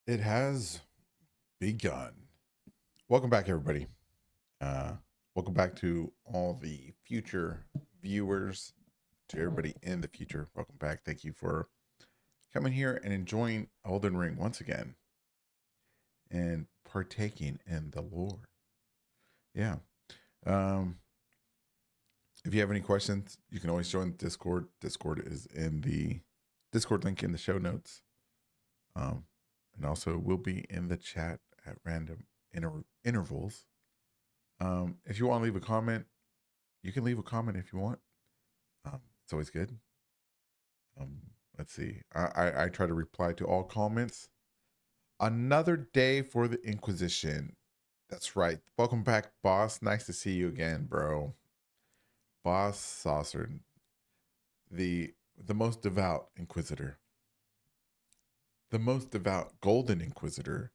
It has begun. Welcome back, everybody. Uh, Welcome back to all the future viewers, to everybody in the future. Welcome back. Thank you for coming here and enjoying Elden Ring once again and partaking in the lore. Yeah. Um, if you have any questions, you can always join Discord. Discord is in the Discord link in the show notes. Um, and also will be in the chat at random intervals. If you want to leave a comment, you can leave a comment if you want. It's always good. Um, let's see. I try to reply to all comments. Another day for the Inquisition. That's right. Welcome back, boss. Nice to see you again, bro. Boss Saucer, the most devout Inquisitor, the most devout Golden Inquisitor.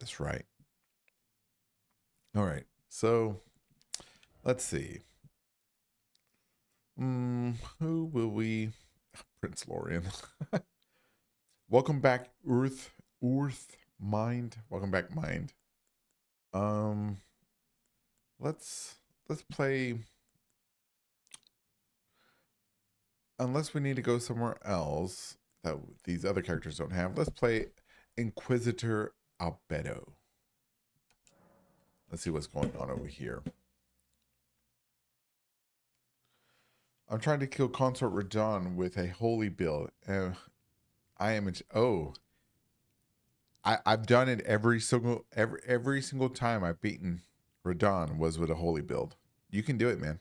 That's right. All right. So let's see. Who will we? Prince Lorian. Welcome back, Earth Mind. Welcome back, Mind. Um, let's play. Unless we need to go somewhere else that these other characters don't have, let's play Inquisitor Albedo. Let's see what's going on over here. I'm trying to kill Consort Radon with a holy build. I am. I've done it every single time I've beaten Radon was with a holy build. You can do it, man.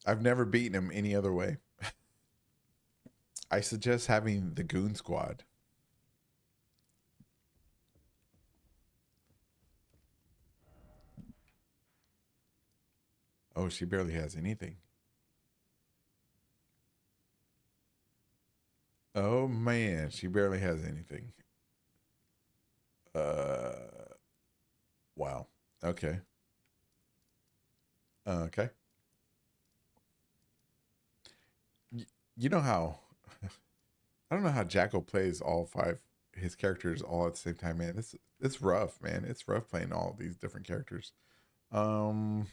I've never beaten him any other way. I suggest having the Goon Squad. Oh, she barely has anything. Oh man, she barely has anything. Uh, wow. Okay. Okay. You know how I don't know how Jacko plays all five his characters all at the same time, man. It's rough, man. It's rough playing all these different characters. Um,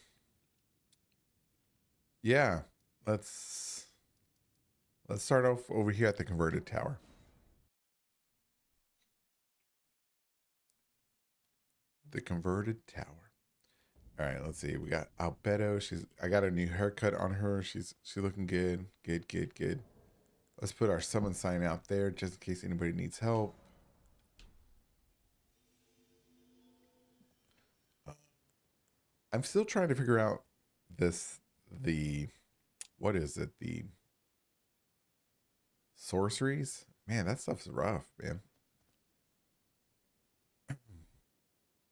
yeah. Let's let's start off over here at the converted tower. The converted tower. All right, let's see. We got Albedo. I got a new haircut on her. She's looking good. Good, good, good. Let's put our summon sign out there just in case anybody needs help. I'm still trying to figure out this the what is it? The sorceries? Man, that stuff's rough, man.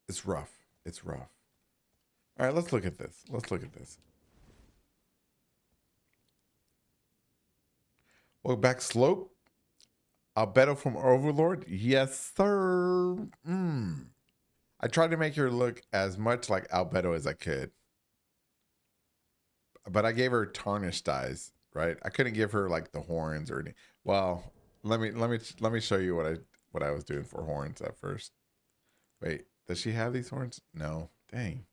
It's rough. It's rough. All right, let's look at this. Let's look at this. Welcome back, Slope. Albedo from Overlord. Yes, sir. I tried to make her look as much like Albedo as I could, but I gave her tarnished eyes. Right? I couldn't give her like the horns or any. Well, let me show you what I was doing for horns at first. Wait, does she have these horns? No. Dang.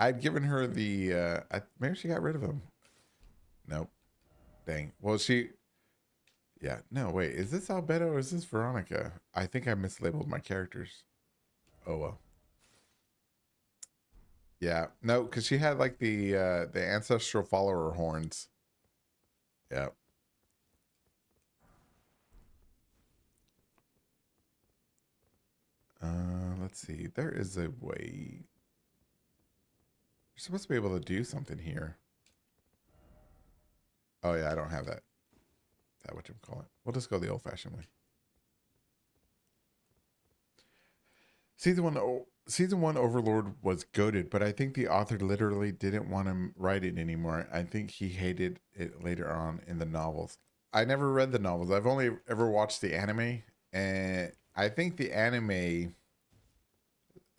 I'd given her the. Maybe she got rid of them. Nope. Dang. Well, she. Yeah. No. Wait. Is this Albedo or is this Veronica? I think I mislabeled my characters. Oh well. Yeah. No, because she had like the ancestral follower horns. Yeah. Let's see. There is a way. You're supposed to be able to do something here. Oh yeah, I don't have that. Is that what you call it? We'll just go the old-fashioned way. Season one Overlord was goated, but I think the author literally didn't want to write it anymore. I think he hated it later on in the novels. I never read the novels. I've only ever watched the anime, and I think the anime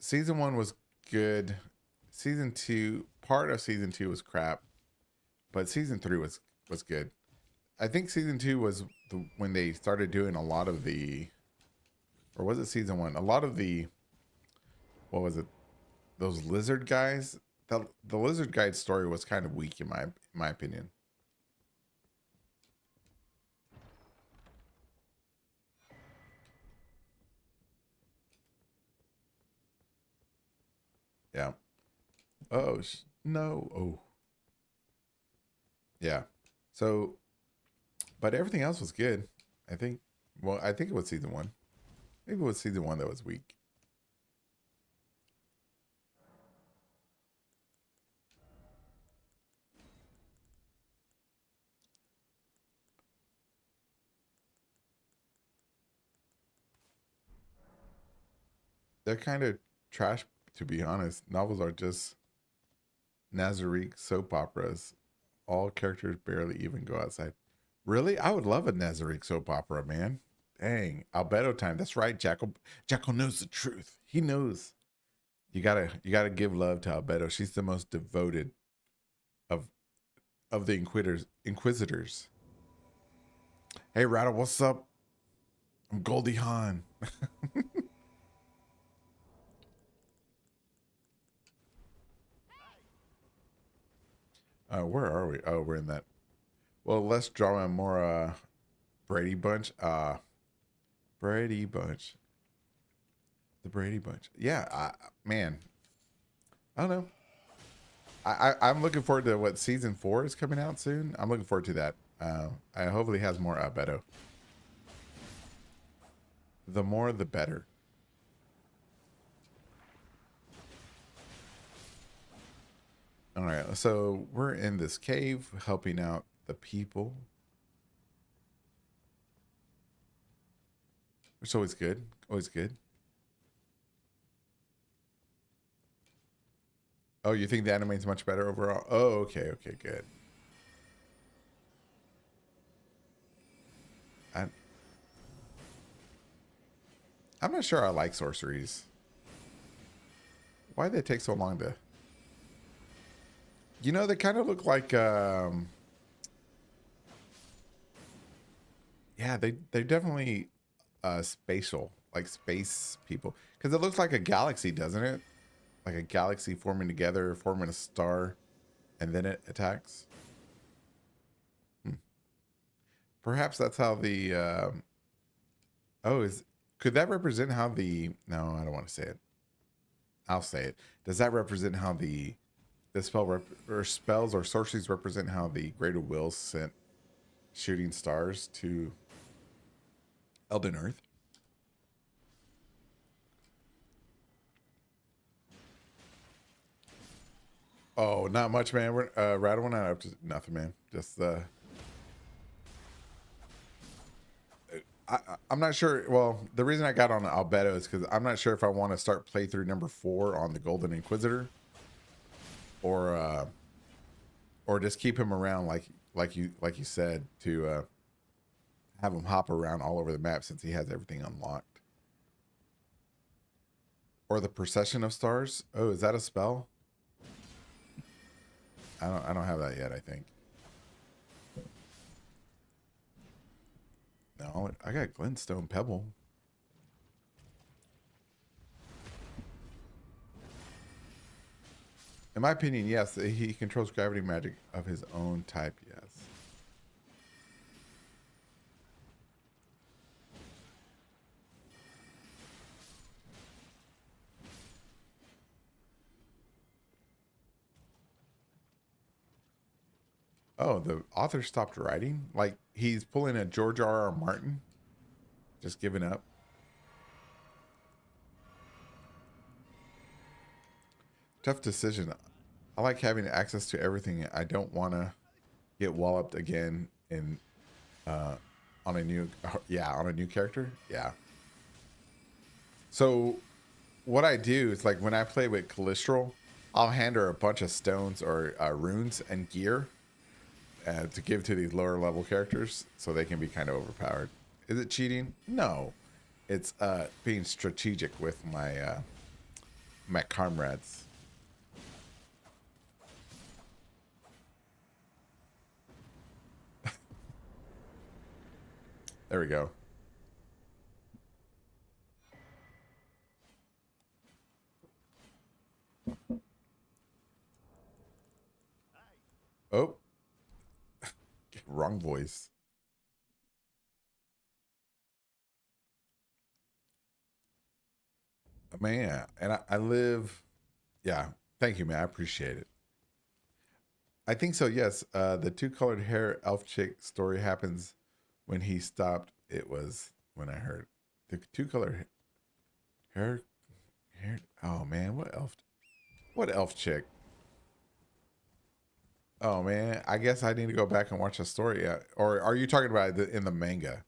season one was good. Season two, part of season two was crap, but season three was good. I think season 2 was when they started doing a lot of the, or was it season 1? A lot of the, what was it? Those lizard guys. The lizard guy story was kind of weak in my opinion. Yeah. Oh no. Oh yeah. So, but everything else was good. I think. Well, I think it was season 1. Maybe it was season 1 that was weak. They're kind of trash, to be honest. Novels are just Nazarick soap operas. All characters barely even go outside. Really? I would love a Nazarick soap opera, man. Dang. Albedo time. That's right. Jackal knows the truth. He knows. You gotta give love to Albedo. She's the most devoted of the Inquisitors. Hey Rattle, what's up? I'm Goldie Hawn. Where are we? Oh, we're in that. Well, less drama, more Brady Bunch. Brady Bunch. The Brady Bunch. Yeah, man. I don't know. I'm looking forward to what season 4 is coming out soon. I'm looking forward to that. I hopefully has more Beto. The more, the better. All right, so we're in this cave helping out the people. It's always good. Always good. Oh, you think the animate's much better overall? Oh, okay, okay, good. I, I'm not sure I like sorceries. Why did they take so long to... You know, they kind of look like... yeah, they're definitely spatial, like space people. Because it looks like a galaxy, doesn't it? Like a galaxy forming together, forming a star, and then it attacks. Perhaps that's how the... oh, could that represent how the... No, I don't want to say it. I'll say it. Does that represent how the or spells or sorceries represent how the Greater Will sent shooting stars to Elden Earth? Oh, not much, man. We're Rattle not up to nothing, man. Just I'm not sure. Well, the reason I got on Albedo is because I'm not sure if I want to start playthrough number 4 on the Golden Inquisitor, or just keep him around like you said to have him hop around all over the map since he has everything unlocked. Or the Procession of Stars. Oh, is that a spell? I don't have that yet, I think. No, I got Glintstone Pebble. In my opinion, yes, he controls gravity magic of his own type, yes. Oh, the author stopped writing? Like he's pulling a George R.R. Martin? Just giving up? Tough decision. I like having access to everything. I don't want to get walloped again in on a new on a new character. Yeah. So what I do is like when I play with Calistral, I'll hand her a bunch of stones or runes and gear to give to these lower level characters so they can be kind of overpowered. Is it cheating? No. It's being strategic with my my comrades. There we go. Oh, wrong voice. Man, and I live. Yeah, thank you, man. I appreciate it. I think so. Yes, the two-colored hair elf chick story happens when he stopped. It was when I heard the two-colored hair. Hair. Oh man, what elf? What elf chick? Oh man, I guess I need to go back and watch the story. Or are you talking about in the manga?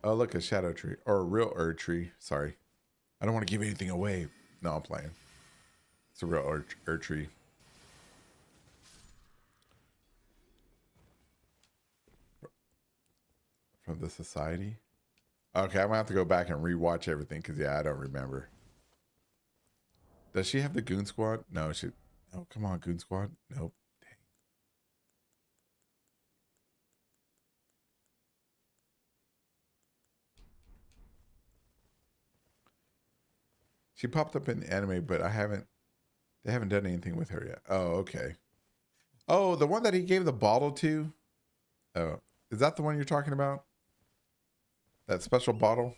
Oh, look, a shadow tree or a real Erd tree. Sorry, I don't want to give anything away. No, I'm playing. It's a real Erd tree. From the society. Okay, I'm gonna have to go back and rewatch everything because yeah, I don't remember. Does she have the Goon Squad? No, she. Oh, come on, Goon Squad. Nope. Dang. She popped up in the anime, but I haven't. They haven't done anything with her yet. Oh, okay. Oh, the one that he gave the bottle to. Oh, is that the one you're talking about? That special bottle?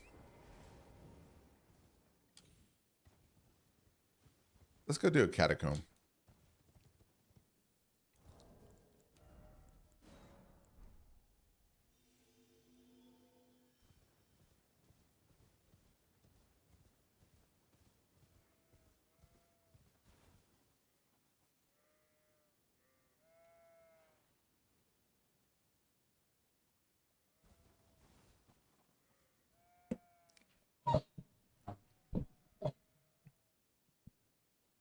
Let's go do a catacomb.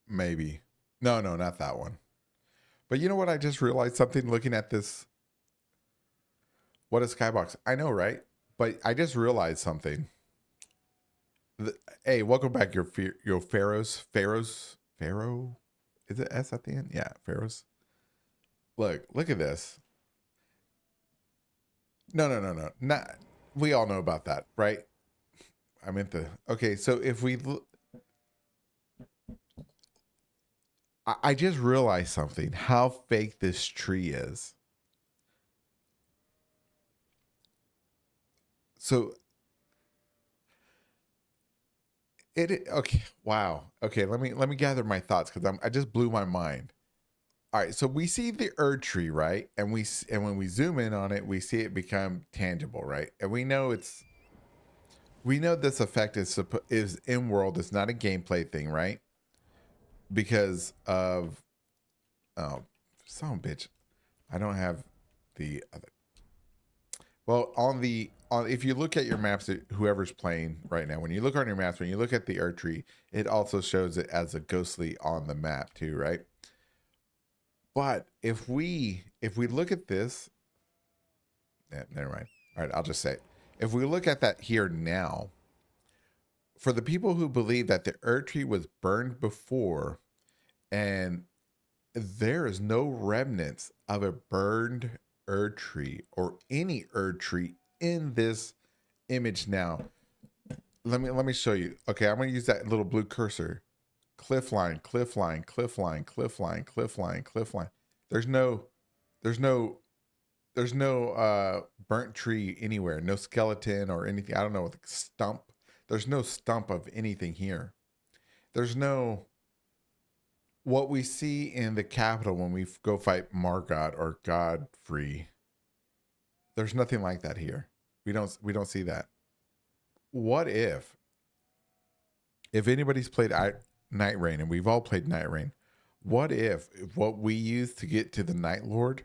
Maybe. No, no, not that one. But you know what? I just realized something looking at this. What is Skybox? I know, right? But I just realized something. Hey, welcome back, your Pharaoh. Is it S at the end? Yeah, Pharaohs. Look at this. No, no, no, no. Not. We all know about that, right? I meant the. Okay, so if we, I just realized something. How fake this tree is. So okay. Wow. Okay. Let me gather my thoughts because I just blew my mind. All right. So we see the Erd tree, right? And when we zoom in on it, we see it become tangible, right? And we know this effect is in world. It's not a gameplay thing, right? Because of oh, son of a bitch. I don't have the other. Well, on if you look at your maps, whoever's playing right now, when you look on your maps, when you look at the Earth tree, it also shows it as a ghostly on the map too, right? But if we look at this, never mind. All right, I'll just say it. If we look at that here now, for the people who believe that the Earth tree was burned before, and there is no remnants of a burned Erd tree or any Erd tree in this image now. Let me show you. Okay, I'm gonna use that little blue cursor. Cliff line, cliff line, cliff line, cliff line, cliff line, cliff line. There's no there's no there's no burnt tree anywhere. No skeleton or anything. I don't know, stump. There's no stump of anything here. There's no what we see in the capital when we go fight Margot or Godfrey. There's nothing like that here. We don't see that. What if anybody's played Night Rain, and we've all played Night Rain, what if what we use to get to the Night Lord,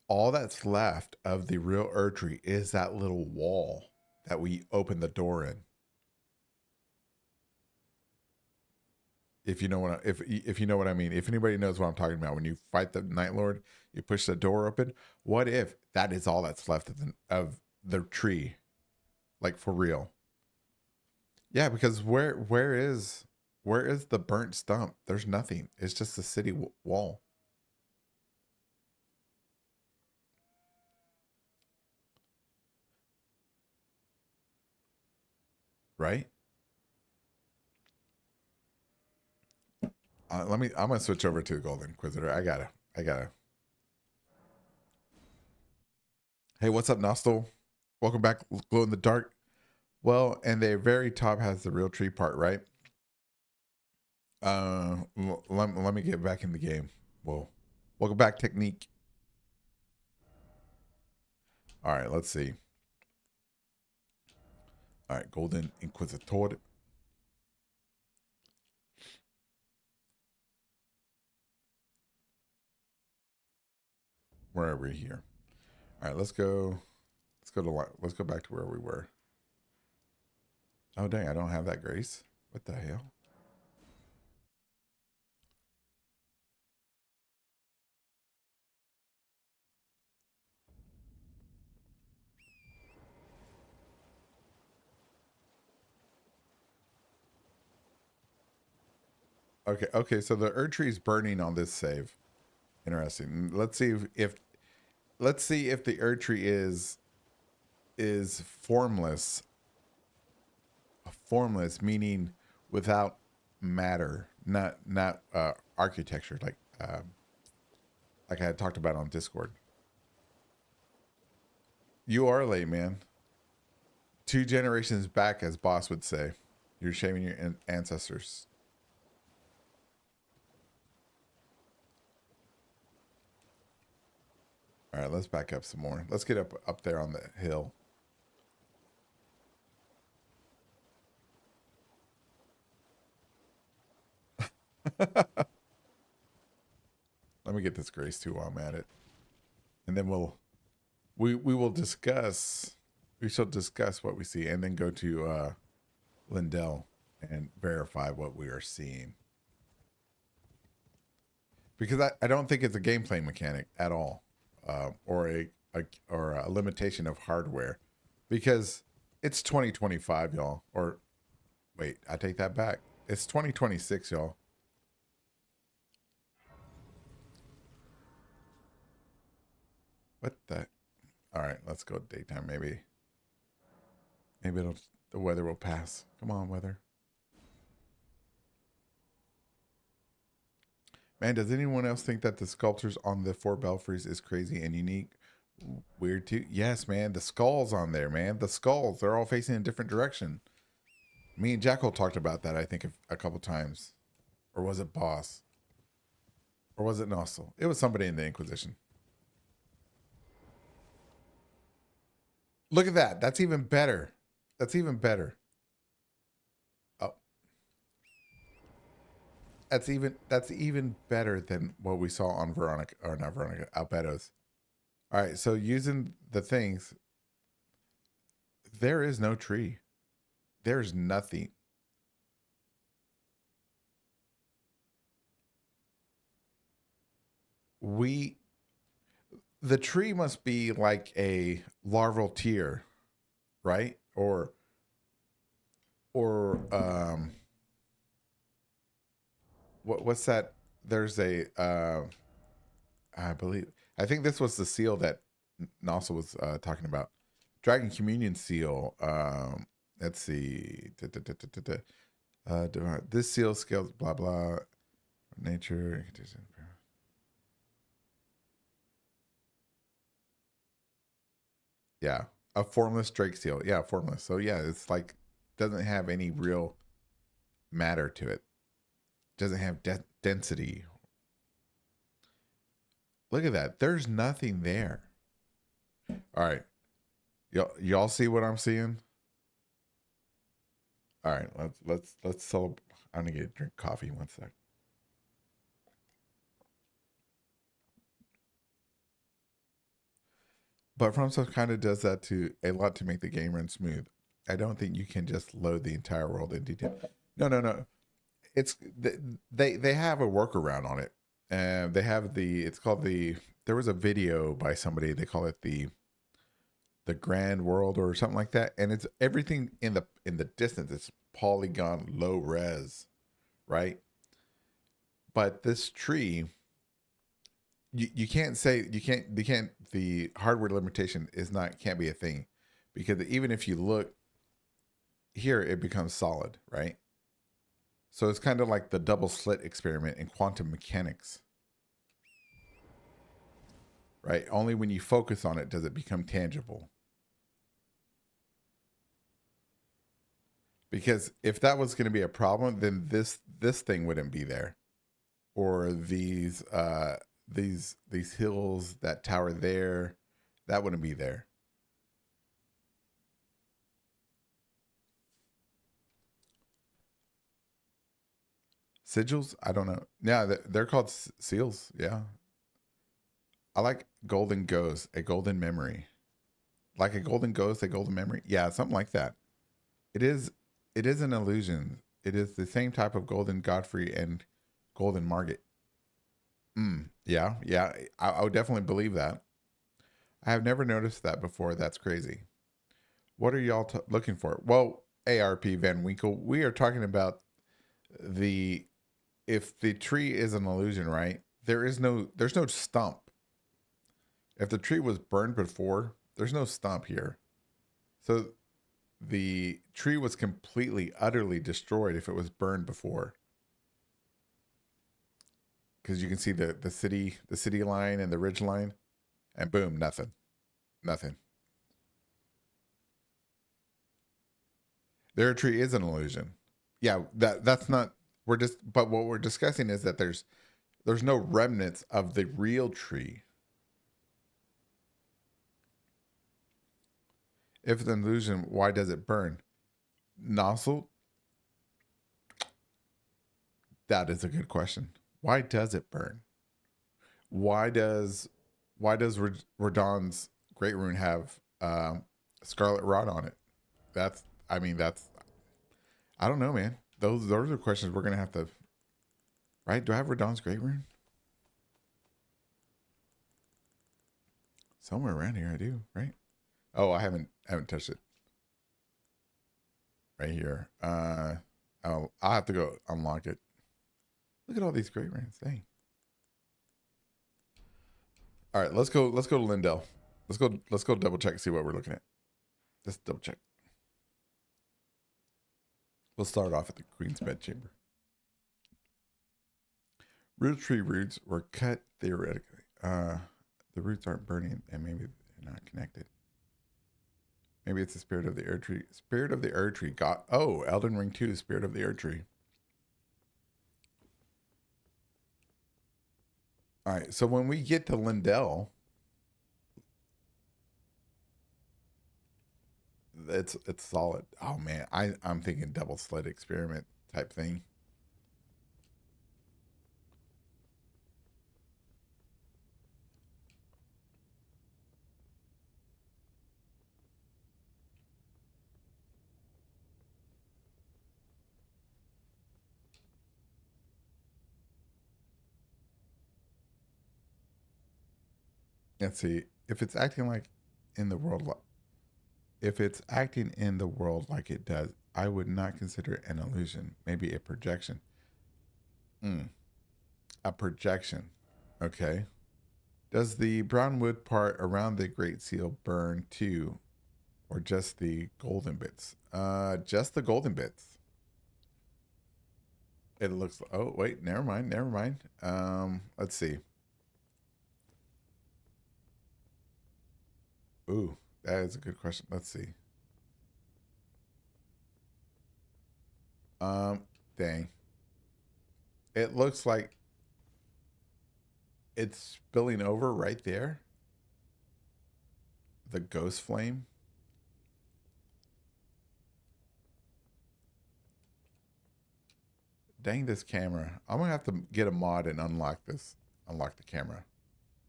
all that's left of the real Erdtree is that little wall that we open the door in? If you know what if you know what I mean, if anybody knows what I'm talking about, when you fight the Night Lord, you push the door open. What if that is all that's left of the tree, like for real? Yeah, because where is the burnt stump? There's nothing. It's just a city wall. right? I'm gonna switch over to the Golden Inquisitor. I gotta. Hey, what's up, Nostal? Welcome back, Glow in the Dark. Well, and the very top has the real tree part, right? Let me get back in the game. Well, welcome back, Technique. All right, let's see. All right, Golden Inquisitor. Where are we here? All right, let's go. Let's go back to where we were. Oh dang, I don't have that grace. What the hell? Okay. So the Erd tree is burning on this save. Interesting. Let's see if the Erd tree is formless. Formless meaning without matter, not architecture, like I had talked about on Discord. You are late, man. 2 generations back, as Boss would say. You're shaming your ancestors. All right, let's back up some more. Let's get up there on the hill. Let me get this grace too while I'm at it, and then we will discuss. We shall discuss what we see, and then go to Lindell and verify what we are seeing. Because I don't think it's a gameplay mechanic at all, or a limitation of hardware, because it's 2025, y'all. Or wait, I take that back. It's 2026, y'all. What the? All right, let's go daytime. Maybe the weather will pass. Come on, weather. Man, does anyone else think that the sculptures on the four belfries is crazy and unique? Weird too. Yes, man. The skulls on there, man. The skulls. They're all facing a different direction. Me and Jackal talked about that, I think, a couple times. Or was it Boss? Or was it Nossel? It was somebody in the Inquisition. Look at that. That's even better. That's even better. Oh, that's even better than what we saw on Veronica, or not Veronica, Albedo's. All right, so using the things, there is no tree. There's nothing. The tree must be like a larval tear, right? Or what's that? There's a I think this was the seal that Nasa was talking about. Dragon Communion seal. Let's see. This seal scales blah blah nature. Yeah, a formless Drake seal. Yeah, formless. So yeah, it's like doesn't have any real matter to it. Doesn't have density. Look at that. There's nothing there. All right, y'all see what I'm seeing? All right, let's celebrate. I'm gonna get drink coffee. One sec. But FromSoft kind of does that to a lot to make the game run smooth. I don't think you can just load the entire world in detail. No. It's they have a workaround on it, and they have it's called the. There was a video by somebody. They call it the Grand World or something like that, and it's everything in the distance. It's polygon, low res, right? But this tree, you can't say you can't the hardware limitation is not can't be a thing, because even if you look here it becomes solid, right? So it's kind of like the double slit experiment in quantum mechanics, right? Only when you focus on it does it become tangible. Because if that was going to be a problem, then this thing wouldn't be there, or these hills that tower there, that wouldn't be there. Sigils? I don't know. Yeah, they're called seals. Yeah, I like golden ghost, a golden memory, like a golden ghost, a golden memory. Yeah, something like that. It is. It is an illusion. It is the same type of golden Godfrey and golden Margit. Yeah, yeah. I would definitely believe that. I have never noticed that before. That's crazy. What are y'all looking for? Well, ARP Van Winkle, we are talking about the if the tree is an illusion, right? There's no stump. If the tree was burned before, there's no stump here. So the tree was completely, utterly destroyed if it was burned before. Because you can see the city line and the ridge line, and boom, nothing. Nothing. Their tree is an illusion. Yeah, that's not we're just but what we're discussing is that there's no remnants of the real tree. If it's an illusion, why does it burn? Nozzle? That is a good question. Why does it burn? Why does Radon's Great Rune have Scarlet Rot on it? That's I mean that's I don't know, man. Those are questions we're gonna have to right. Do I have Radon's Great Rune? Somewhere around here I do, right? Oh, I haven't touched it. Right here. I'll have to go unlock it. Look at all these great runes. Dang. All right, let's go. Let's go to Lindell. Let's go. Let's go double check, see what we're looking at. Let's double check. We'll start off at the Queen's Bedchamber. Root tree roots were cut theoretically. The roots aren't burning, and maybe they're not connected. Maybe it's the spirit of the Earth Tree. Spirit of the Earth Tree. Got Elden Ring 2, Spirit of the Earth Tree. All right, so when we get to Lindell, it's solid. Oh man, I'm thinking double slit experiment type thing. Let's see if it's acting like in the world. If it's acting in the world like it does, I would not consider it an illusion. Maybe a projection. A projection. Okay. Does the brown wood part around the Great Seal burn too, or just the golden bits? Just the golden bits. It looks. Oh wait, never mind. Never mind. Let's see. Ooh, that is a good question. Let's see. Um, Dang. It looks like it's spilling over right there. The ghost flame. Dang this camera. I'm gonna have to get a mod and unlock this. Unlock the camera.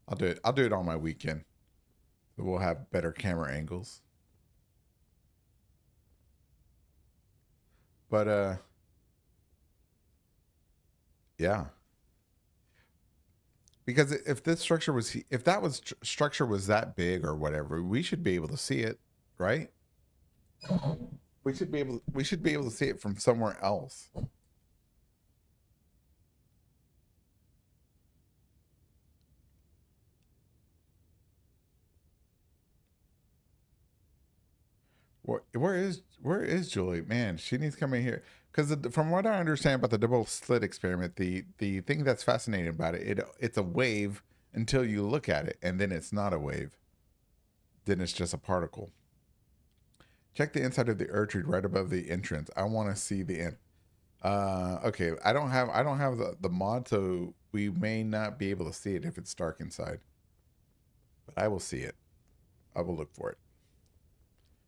I'll do it. I'll do it on my weekend. So we'll have better camera angles. But yeah. Because if this structure was if that was structure was that big or whatever, we should be able to see it, right? We should be able to see it from somewhere else. Where is Julie? Man, she needs to come in here because from what I understand about the double slit experiment, the thing that's fascinating about it's a wave until you look at it, and then it's not a wave. Then it's just a particle. Check the inside of the Erdtree right above the entrance. I want to see the end. Okay, I don't have the mod, so we may not be able to see it if it's dark inside. But I will see it. I will look for it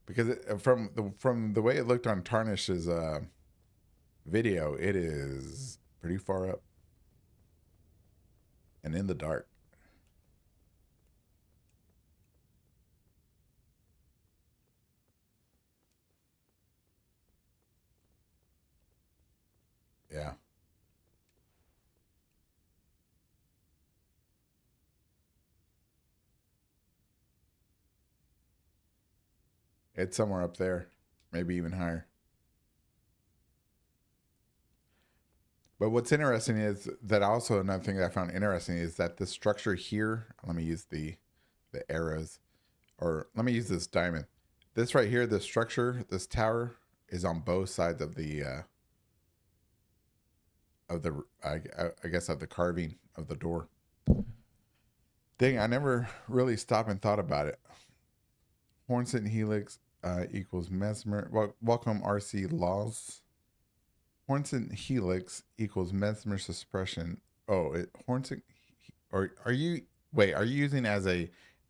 because from the way it looked on Tarnish's video, it is pretty far up and in the dark. Yeah. It's somewhere up there, maybe even higher. But what's interesting is that also another thing that I found interesting is that the structure here, let me use the arrows, or let me use this diamond. This right here, the structure, this tower is on both sides of the I guess of the carving of the door. Dang, I never really stopped and thought about it. Hornset Helix equals mesmer. Welcome RC laws. Hornset Helix equals mesmer suppression. Oh, Hornset. Or are you? Wait, are you using as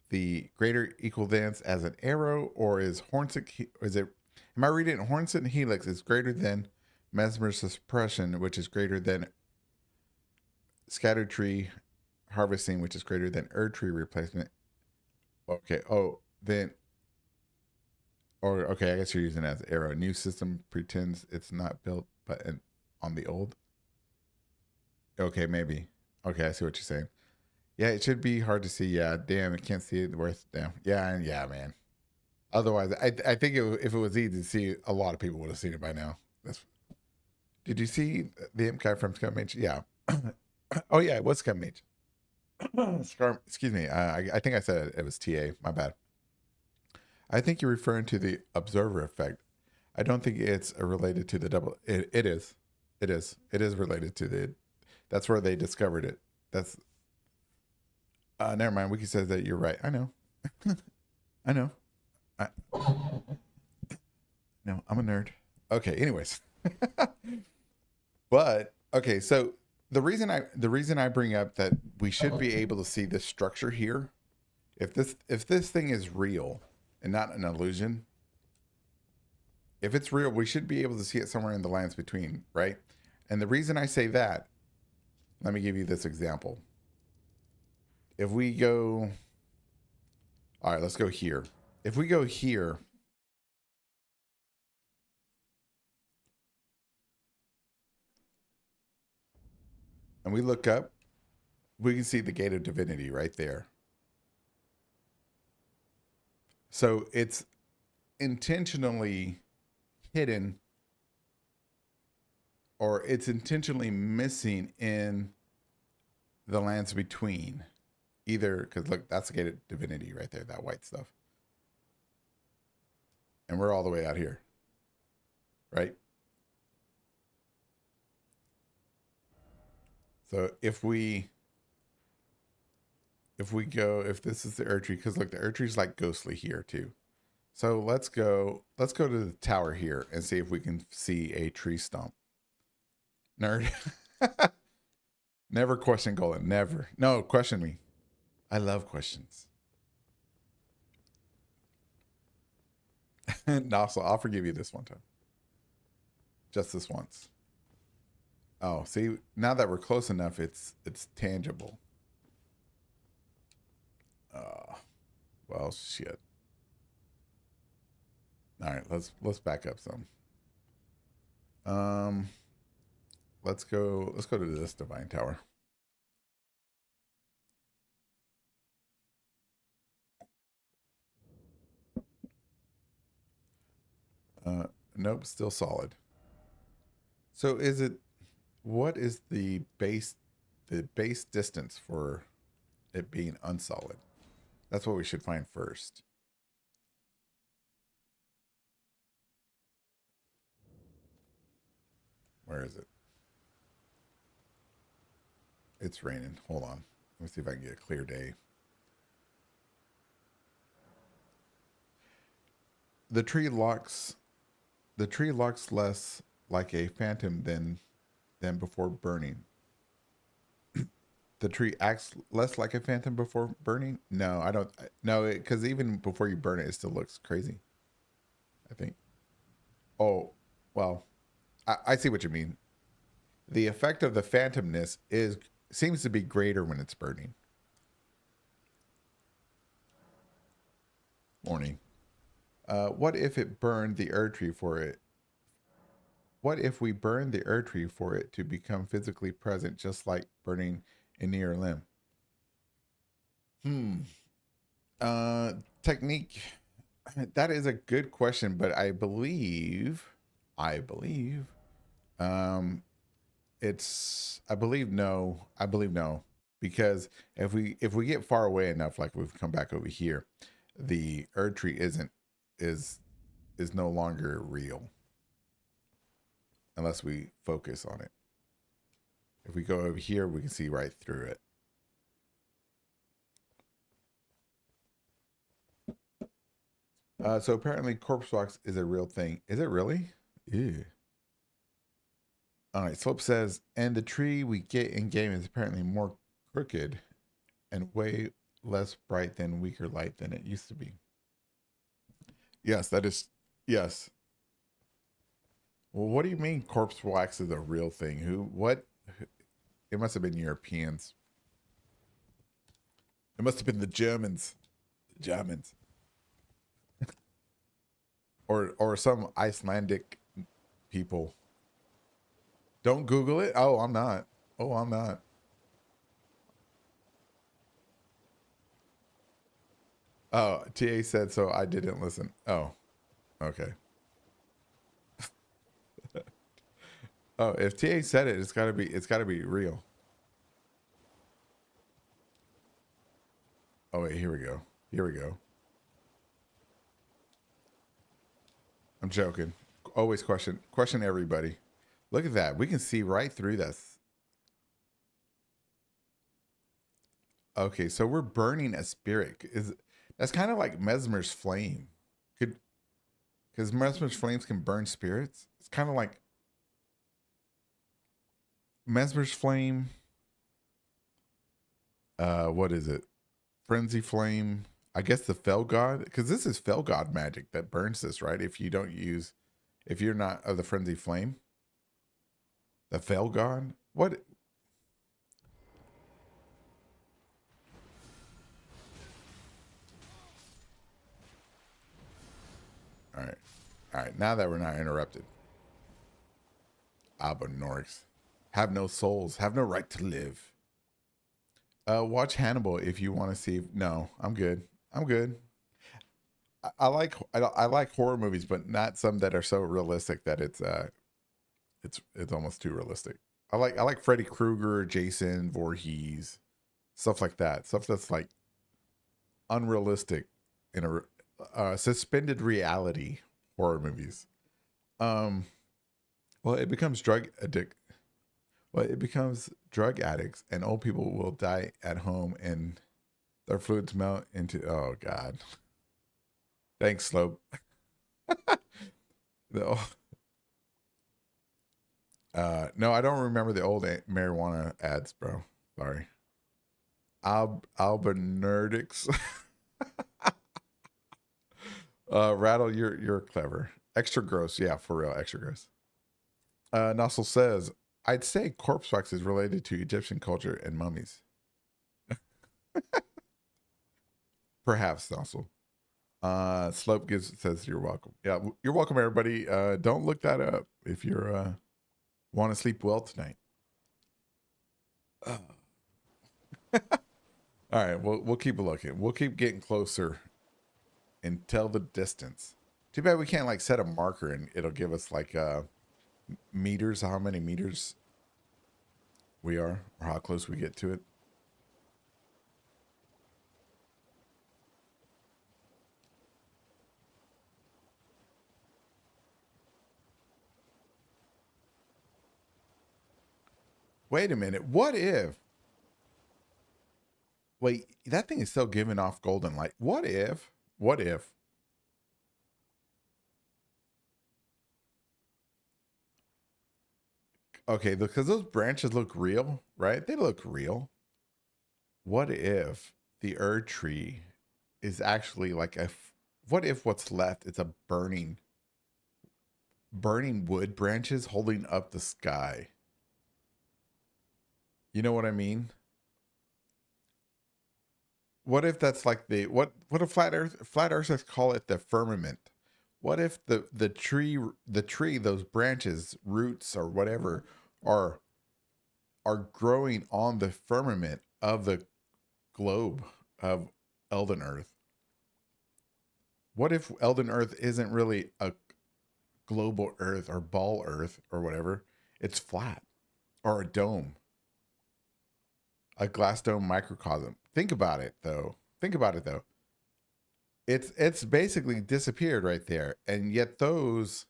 the greater equivalence as an arrow, or is Hornset? Is it? Am I reading Hornset Helix is greater than mesmer suppression, which is greater than scattered tree harvesting, which is greater than Erdtree replacement? Okay. Oh, then. Or okay, I guess you're using it as arrow. New system pretends it's not built, but on the old. Okay, maybe. Okay, I see what you're saying. Yeah, it should be hard to see. Yeah, damn, it can't see it worth. Damn. Yeah, yeah, man. Otherwise, I think if it was easy to see, a lot of people would have seen it by now. That's. Did you see the imp guy from Scum Mage? Yeah. Oh yeah, it was Scum Mage. Excuse me. I think I said it was TA. My bad. I think you're referring to the observer effect. I don't think it's related to the double. It is. It is. It is related to the. That's where they discovered it. That's. Never mind. Wiki says that you're right. I know. I know. I, no, I'm a nerd. Okay. Anyways, but okay. So the reason I bring up that we should be able to see this structure here, if this thing is real and not an illusion, if it's real, we should be able to see it somewhere in the lands between, right? And the reason I say that, let me give you this example. If we go, all right, let's go here. If we go here, and we look up, we can see the Gate of Divinity right there. So it's intentionally hidden, or it's intentionally missing in the lands between. Either, because look, that's the Gate of Divinity right there, that white stuff. And we're all the way out here, right? So if this is the Erdtree, because look, the Erdtree's like ghostly here too. So let's go to the tower here and see if we can see a tree stump. Nerd. Never question Golan. Never. No, question me. I love questions. No, so I'll forgive you this one time. Just this once. Oh, see, now that we're close enough, it's tangible. Well, shit. All right, let's back up some. Let's go to this divine tower. Nope, still solid. So what is the base distance for it being unsolid? That's what we should find first. Where is it? It's raining. Hold on. Let me see if I can get a clear day. The tree looks less like a phantom than before burning. The tree acts less like a phantom before burning? No, I don't. No, because even before you burn it, it still looks crazy, I think. Oh, well, I see what you mean. The effect of the phantomness seems to be greater when it's burning. Morning. What if it burned the Erd tree for it? What if we burn the Erd tree for it to become physically present, just like burning a near limb? Hmm. Uh, technique. That is a good question, but I believe, um, I believe no. I believe no, because if we get far away enough, like we've come back over here, the Erd tree is is no longer real unless we focus on it. If we go over here, we can see right through it. So apparently, corpse walks is a real thing. Is it really? Ew. All right. Slope says, and the tree we get in game is apparently more crooked and way less bright than weaker light than it used to be. Yes, that is. Yes. Well, what do you mean corpse wax is a real thing? Who? What? It must have been Europeans. It must have been the Germans. Germans. Or some Icelandic people. Don't Google it. Oh, I'm not. Oh, I'm not. Oh, TA said so. I didn't listen. Oh, okay. Oh, if TA said it, it's gotta be real. Oh wait, here we go. Here we go. I'm joking. Always question everybody. Look at that. We can see right through this. Okay, so we're burning a spirit. That's kind of like Mesmer's flame. Could because Mesmer's flames can burn spirits. It's kind of like Mesmer's flame. What is it? Frenzy flame. I guess the Fell God, because this is Fell God magic that burns this, right? If you're not of the Frenzy flame, the Fell God. What? All right, all right. Now that we're not interrupted, Abonorix have no souls, have no right to live. Watch Hannibal if you want to see. No, I'm good. I'm good. I like horror movies, but not some that are so realistic that it's almost too realistic. I like Freddy Krueger, Jason Voorhees, stuff like that. Stuff that's like unrealistic in a suspended reality horror movies. Um, well, it becomes drug addicts, and old people will die at home, and their fluids melt into. Oh God, thanks, Slope. No, no, I don't remember the old marijuana ads, bro. Sorry. Albernerdix. Rattle, you're clever. Extra gross, yeah, for real, extra gross. Nossel says, I'd say corpse wax is related to Egyptian culture and mummies. Perhaps, Nossel. Slope says you're welcome. Yeah, you're welcome, everybody. Don't look that up if you're want to sleep well tonight. All right, we'll keep looking. We'll keep getting closer and tell the distance. Too bad we can't like set a marker and it'll give us like meters, how many meters we are, or how close we get to it. Wait a minute. What if? Wait, that thing is still giving off golden light. What if? What if? Okay, because those branches look real, right? They look real. What if the Erd tree is actually like what if what's left is a burning wood branches holding up the sky? You know what I mean? What if that's like what if flat earthers call it the firmament? What if the tree those branches, roots or whatever are growing on the firmament of the globe of Elden Earth? What if Elden Earth isn't really a global Earth or ball Earth or whatever? It's flat, or a dome, a glass dome microcosm. Think about it though. Think about it though. It's basically disappeared right there, and yet those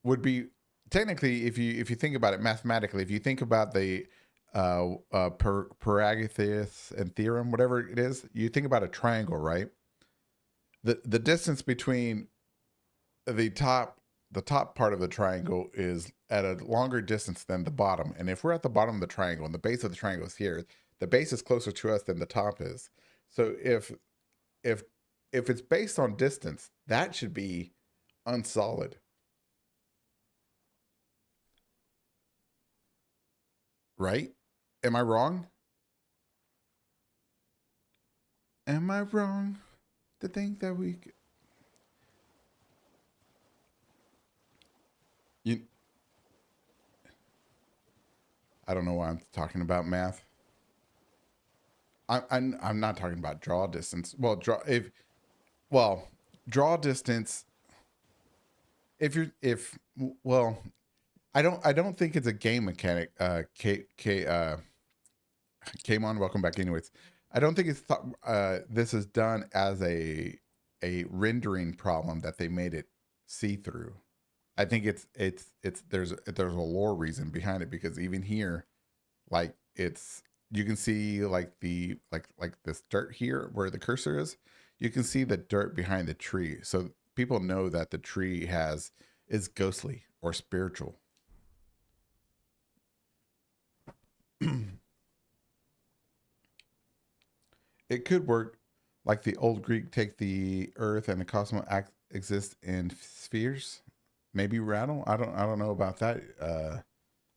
would be technically, if you think about it mathematically, if you think about the Pythagoras and theorem, whatever it is, you think about a triangle, right? The distance between the top part of the triangle is at a longer distance than the bottom. And if we're at the bottom of the triangle and the base of the triangle is here, the base is closer to us than the top is. So if if it's based on distance, that should be unsolid, right? Am I wrong? Am I wrong to think that you I don't know why I'm talking about math. I'm not talking about draw distance. Well, well draw distance if you're if well I don't think it's a game mechanic. Came on. Welcome back. Anyways, I don't think this is done as a rendering problem that they made it see through. I think it's there's a lore reason behind it, because even here, like it's you can see like the like this dirt here where the cursor is. You can see the dirt behind the tree, so people know that the tree is ghostly or spiritual. It could work like the old Greek take the earth and the cosmos exist in spheres. Maybe rattle. I don't know about that.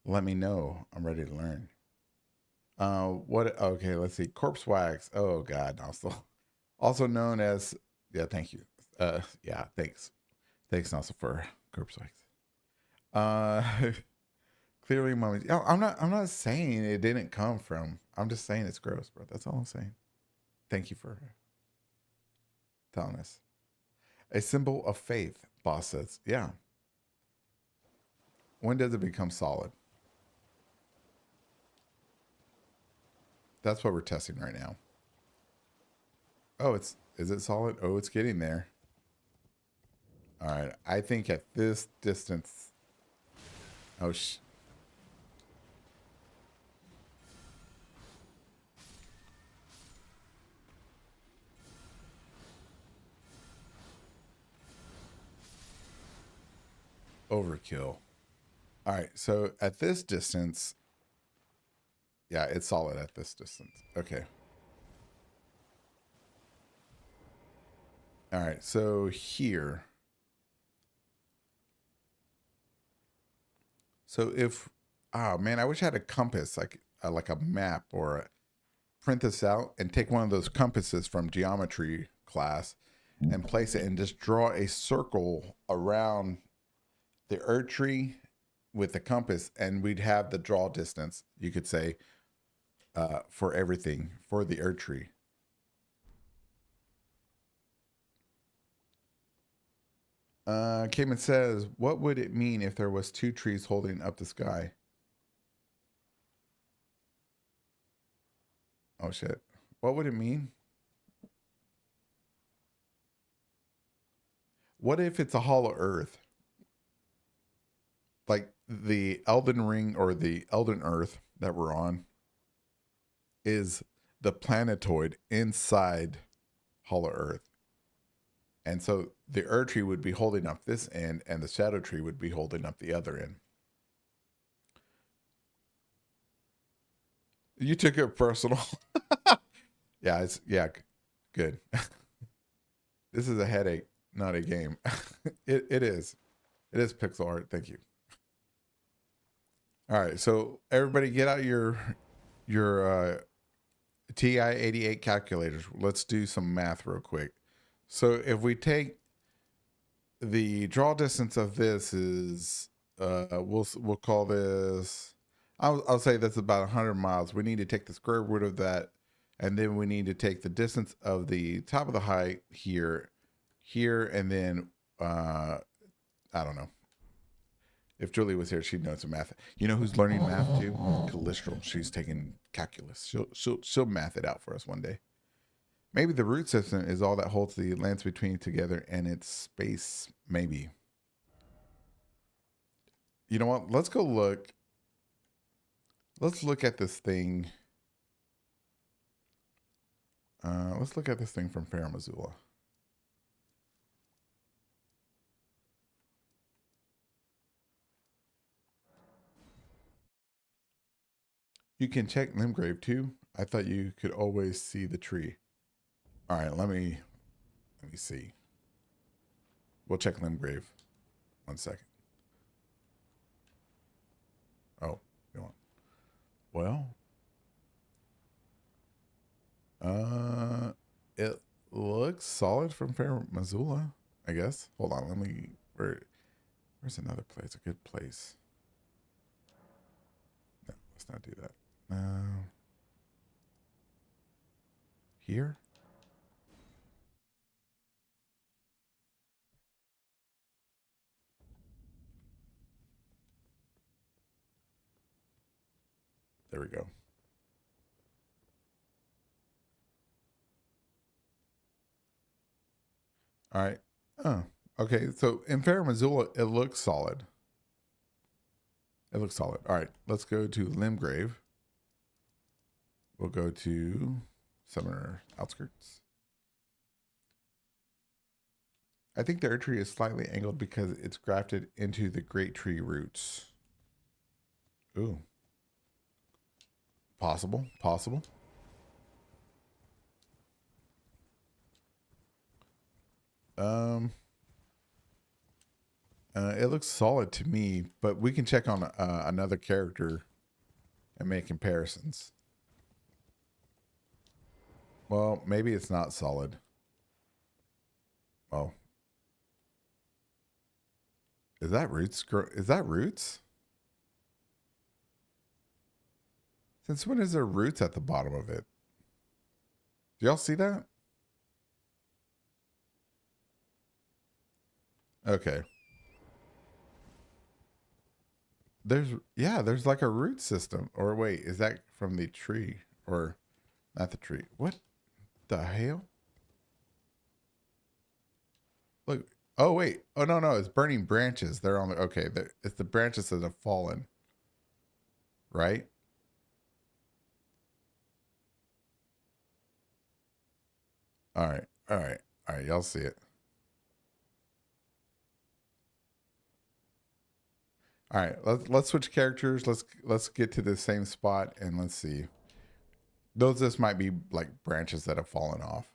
Let me know. I'm ready to learn. What? Okay, let's see. Corpse wax. Oh God, also known as, yeah. Thank you. Yeah. Thanks also for corpse wax. Clearly, mommy. Oh, I'm not saying it didn't come from. I'm just saying it's gross, bro. That's all I'm saying. Thank you for telling us. A symbol of faith, boss says. Yeah. When does it become solid? That's what we're testing right now. Oh, is it solid? Oh, it's getting there. All right. I think at this distance. Oh, overkill. All right. So at this distance, yeah, it's solid at this distance. Okay. All right. So here. So if, oh man, I wish I had a compass, like a map, or print this out and take one of those compasses from geometry class and place it and just draw a circle around the Erd tree with the compass, and we'd have the draw distance, you could say, for everything for the Erd tree. Cayman says, what would it mean if there was two trees holding up the sky? Oh shit. What would it mean? What if it's a hollow earth? Like the Elden Ring or the Elden Earth that we're on is the planetoid inside Hollow Earth. And so the Erd tree would be holding up this end and the Shadow tree would be holding up the other end. You took it personal. Yeah, good. This is a headache, not a game. It is. It is pixel art. Thank you. All right, so everybody get out your TI-88 calculators. Let's do some math real quick. So if we take the draw distance of this is we'll call this, I'll say that's about 100 miles. We need to take the square root of that, and then we need to take the distance of the top of the height here, and then I don't know. If Julie was here, she'd know some math. You know who's learning math too? Calistral. She's taking calculus. She'll math it out for us one day. Maybe the root system is all that holds the lands between together and its space. Maybe. You know what? Let's go look. Let's look at this thing. Let's look at this thing from Fair Missoula. You can check Limgrave too. I thought you could always see the tree. All right, let me see. We'll check Limgrave. 1 second. Oh, you want? Well, it looks solid from Fair Missoula, I guess. Hold on, let me. Where's another place? A good place. No, let's not do that. Here. There we go. All right. Oh, okay. So in Fair Missoula, it looks solid. It looks solid. All right. Let's go to Limgrave. We'll go to Summer Outskirts. I think the Erd tree is slightly angled because it's grafted into the great tree roots. Ooh. Possible. It looks solid to me, but we can check on another character and make comparisons. Well, maybe it's not solid. Oh. Is that roots? Is that roots? Since when is there roots at the bottom of it? Do y'all see that? Okay. There's like a root system. Or wait, is that from the tree? Or not the tree? What the hell? Look. Oh wait. Oh no, it's burning branches. They're on the okay. It's the branches that have fallen. Right? All right. All right. All right. Y'all see it. All right. Let's switch characters. Let's get to the same spot and let's see. Those just might be like branches that have fallen off.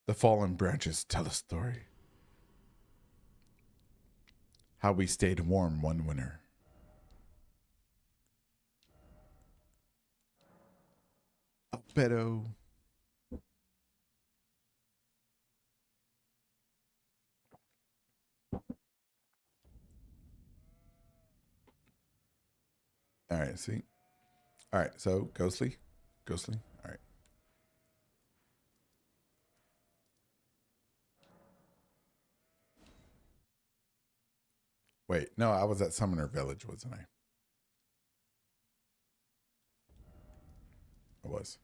The fallen branches tell a story. How we stayed warm one winter. Albedo. All right, see. All right, so Ghostly. All right. Wait, no, I was at Summoner Village, wasn't I? I was.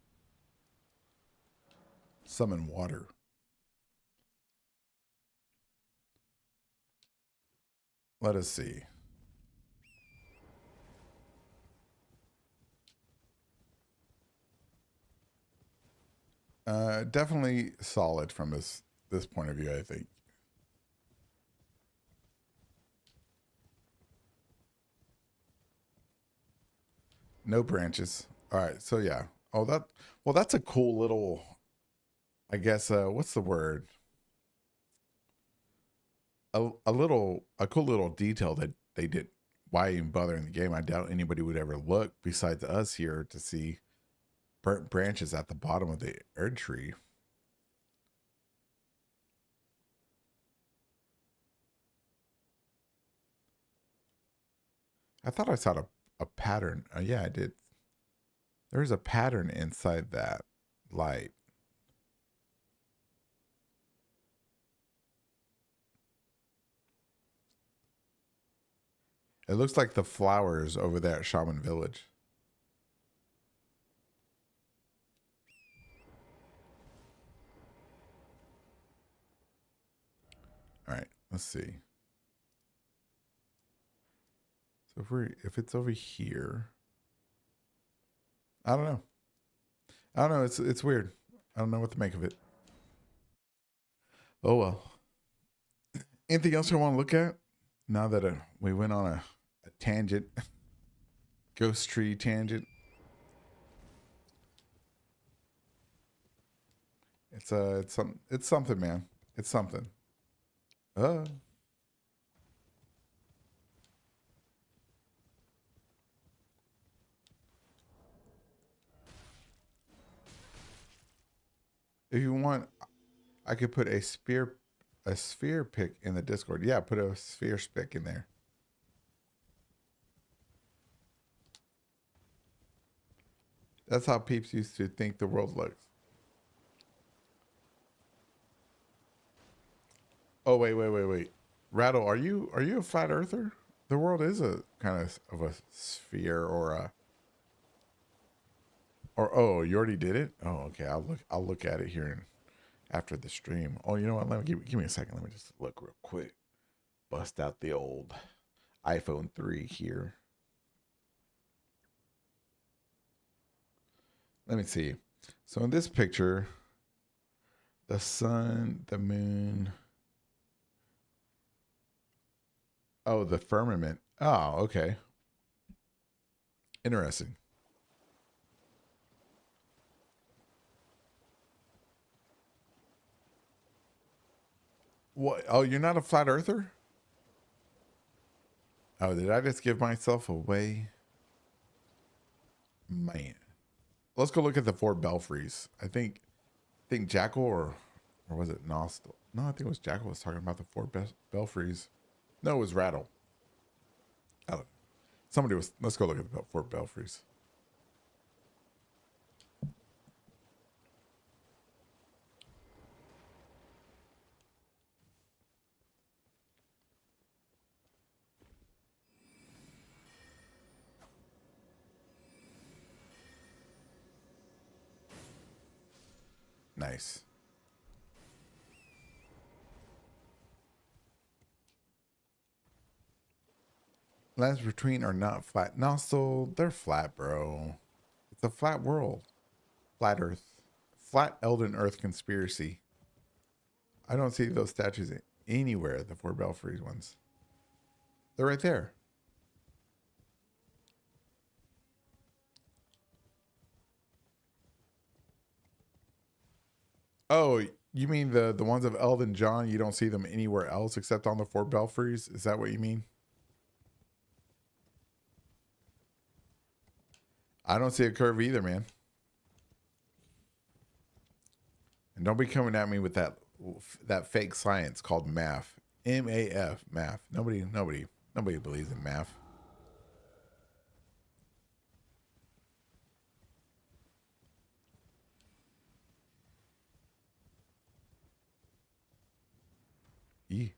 Summon water. Let us see. Definitely solid from this point of view, I think. No branches. All right, so yeah. Oh, that's a cool little, I guess, what's the word? A cool little detail that they did. Why even bother in the game? I doubt anybody would ever look besides us here to see burnt branches at the bottom of the Erd tree. I thought I saw a pattern. Yeah, I did. There's a pattern inside that light. It looks like the flowers over there at Shaman Village. All right, let's see. So if it's over here, I don't know. I don't know. It's weird. I don't know what to make of it. Oh well. Anything else I want to look at? Now that we went on a tangent, ghost tree tangent. It's something, man. It's something. Uh, if you want, I could put a sphere pick in the Discord. Yeah, put a sphere pick in there. That's how peeps used to think the world looks. Oh wait. Rattle, are you a flat earther? The world is a kind of a sphere or oh, you already did it? Oh, okay. I'll look at it here after the stream. Oh, you know what? Let me give me a second. Let me just look real quick. Bust out the old iPhone 3 here. Let me see. So in this picture, the sun, the moon. Oh, the firmament. Oh, okay. Interesting. What? Oh, you're not a flat earther? Oh, did I just give myself away? Man. Let's go look at the four belfries. I think Jackal or was it Nostal? No, I think it was Jackal was talking about the four belfries. No, it was Rattle. I don't know. Somebody was. Let's go look at the four belfries. Nice. Lands between are not flat. Nostal, they're flat, bro. It's a flat world. Flat Earth. Flat Elden Earth conspiracy. I don't see those statues anywhere, the four belfries ones. They're right there. Oh, you mean the ones of Elden John? You don't see them anywhere else except on the four belfries? Is that what you mean? I don't see a curve either, man. And don't be coming at me with that fake science called math. MAF, math. Nobody believes in math. E.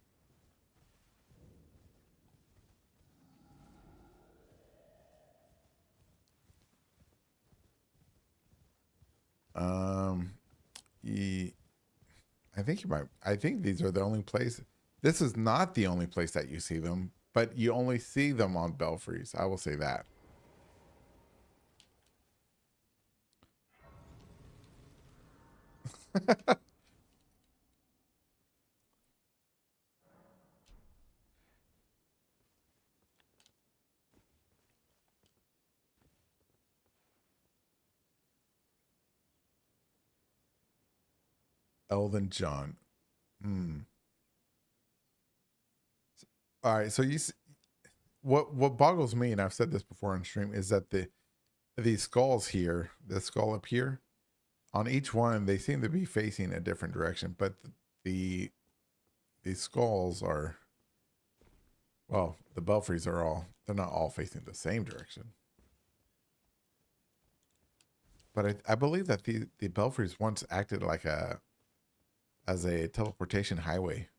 I think you might. I think these are the only place. This is not the only place that you see them, but you only see them on belfries. I will say that. Elden John. Hmm. All right. So what boggles me, and I've said this before on stream, is that these skulls here, the skull up here, on each one, they seem to be facing a different direction, but the these skulls are, well, the belfries are all, they're not all facing the same direction. But I believe that the belfries once acted like as a teleportation highway.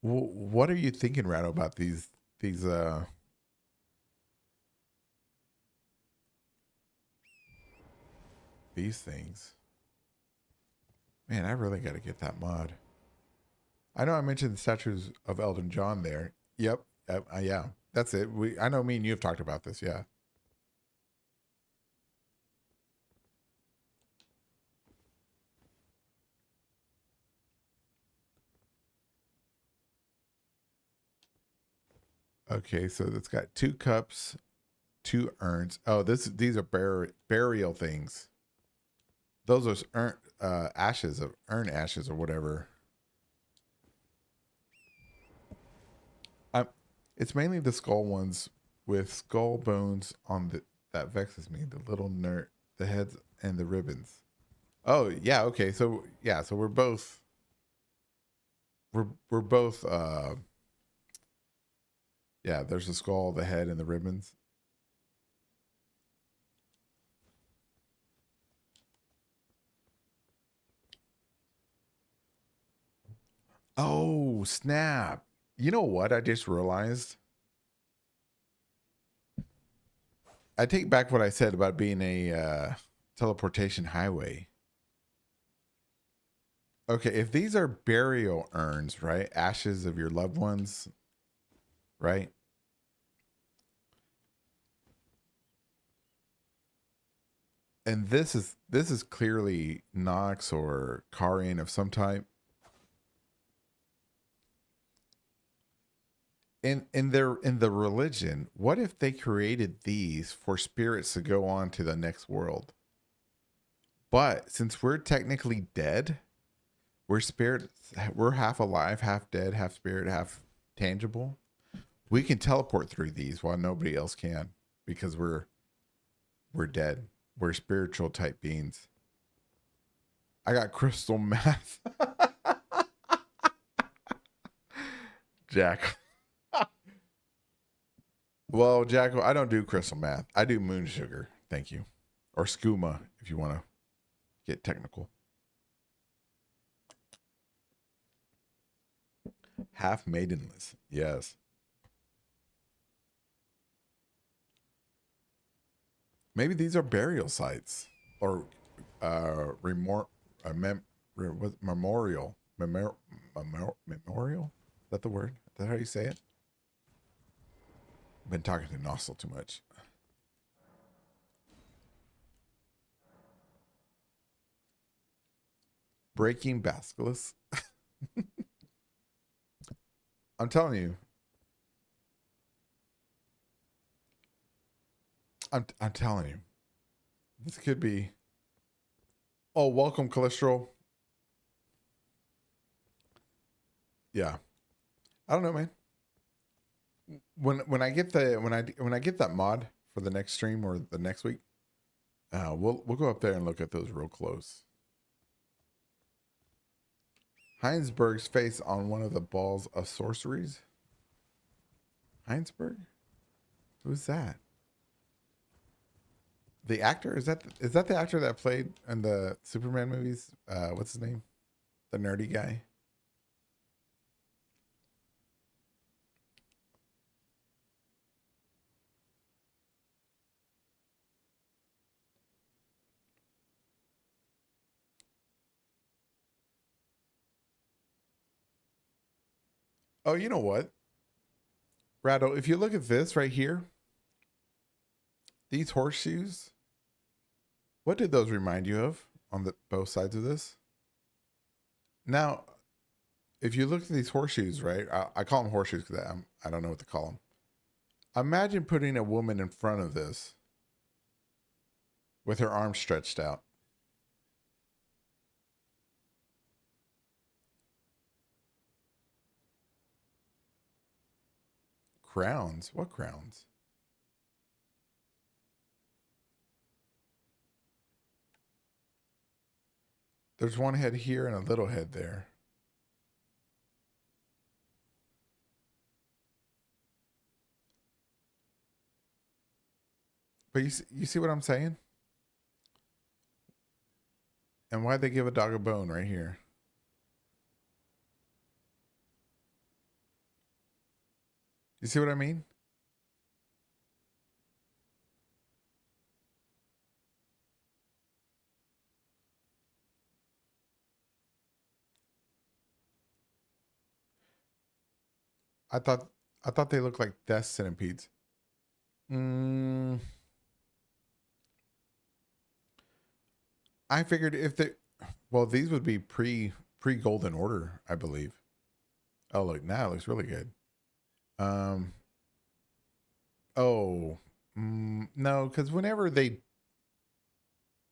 What are you thinking, Rado, about these things? Man, I really got to get that mod. I know I mentioned the statues of Elden John there. Yep. Yeah, that's it. I know me and you have talked about this. Yeah. Okay, so it's got 2 cups, 2 urns. Oh, these are burial things. Those are ashes of urn ashes or whatever. It's mainly the skull ones with skull bones on that vexes me. The little the heads and the ribbons. Oh yeah, okay. So yeah, so we're both yeah. There's the skull, the head, and the ribbons. Oh snap! You know what? I just realized. I take back what I said about being a teleportation highway. Okay, if these are burial urns, right? Ashes of your loved ones, right? And this is clearly Nox or Karian of some type. In the religion, what if they created these for spirits to go on to the next world? But since we're technically dead, we're spirits, we're half alive, half dead, half spirit, half tangible. We can teleport through these while nobody else can because we're dead. We're spiritual type beings. I got crystal meth. Jack. Well, Jack, I don't do crystal meth. I do moon sugar. Thank you. Or skooma if you want to get technical. Half maidenless. Yes. Maybe these are burial sites or memorial. Memorial? Is that the word? Is that how you say it? I've been talking to Nossel too much. Breaking Basculus. I'm telling you. I'm telling you. This could be. Oh, welcome, cholesterol. Yeah. I don't know, man. When I get when I get that mod for the next stream or the next week, we'll go up there and look at those real close. Heinsberg's face on one of the balls of sorceries. Heinsberg? Who's that? The actor? Is that the actor that played in the Superman movies? What's his name? The nerdy guy. Oh, you know what, Rattle? If you look at this right here, these horseshoes. What did those remind you of on the both sides of this? Now, if you look at these horseshoes, right? I call them horseshoes because I don't know what to call them. Imagine putting a woman in front of this with her arms stretched out. Crowns? What crowns? There's one head here and a little head there. But you see what I'm saying? And why'd they give a dog a bone right here? You see what I mean? I thought I thought they looked like death centipedes. Mm, I figured if they, well, these would be pre Golden Order, I believe. Oh, look, now it looks really good. Um, oh, no, because whenever they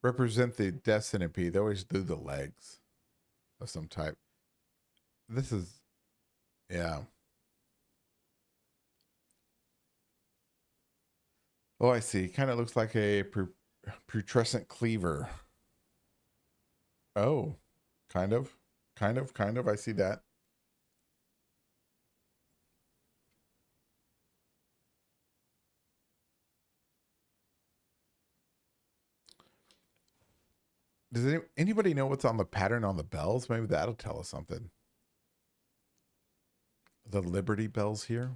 represent the death centipede, they always do the legs of some type. This is, yeah. Oh, I see. Kind of looks like a putrescent cleaver. Oh, kind of, kind of. I see that. Does anybody know what's on the pattern on the bells? Maybe that'll tell us something. The Liberty bells here.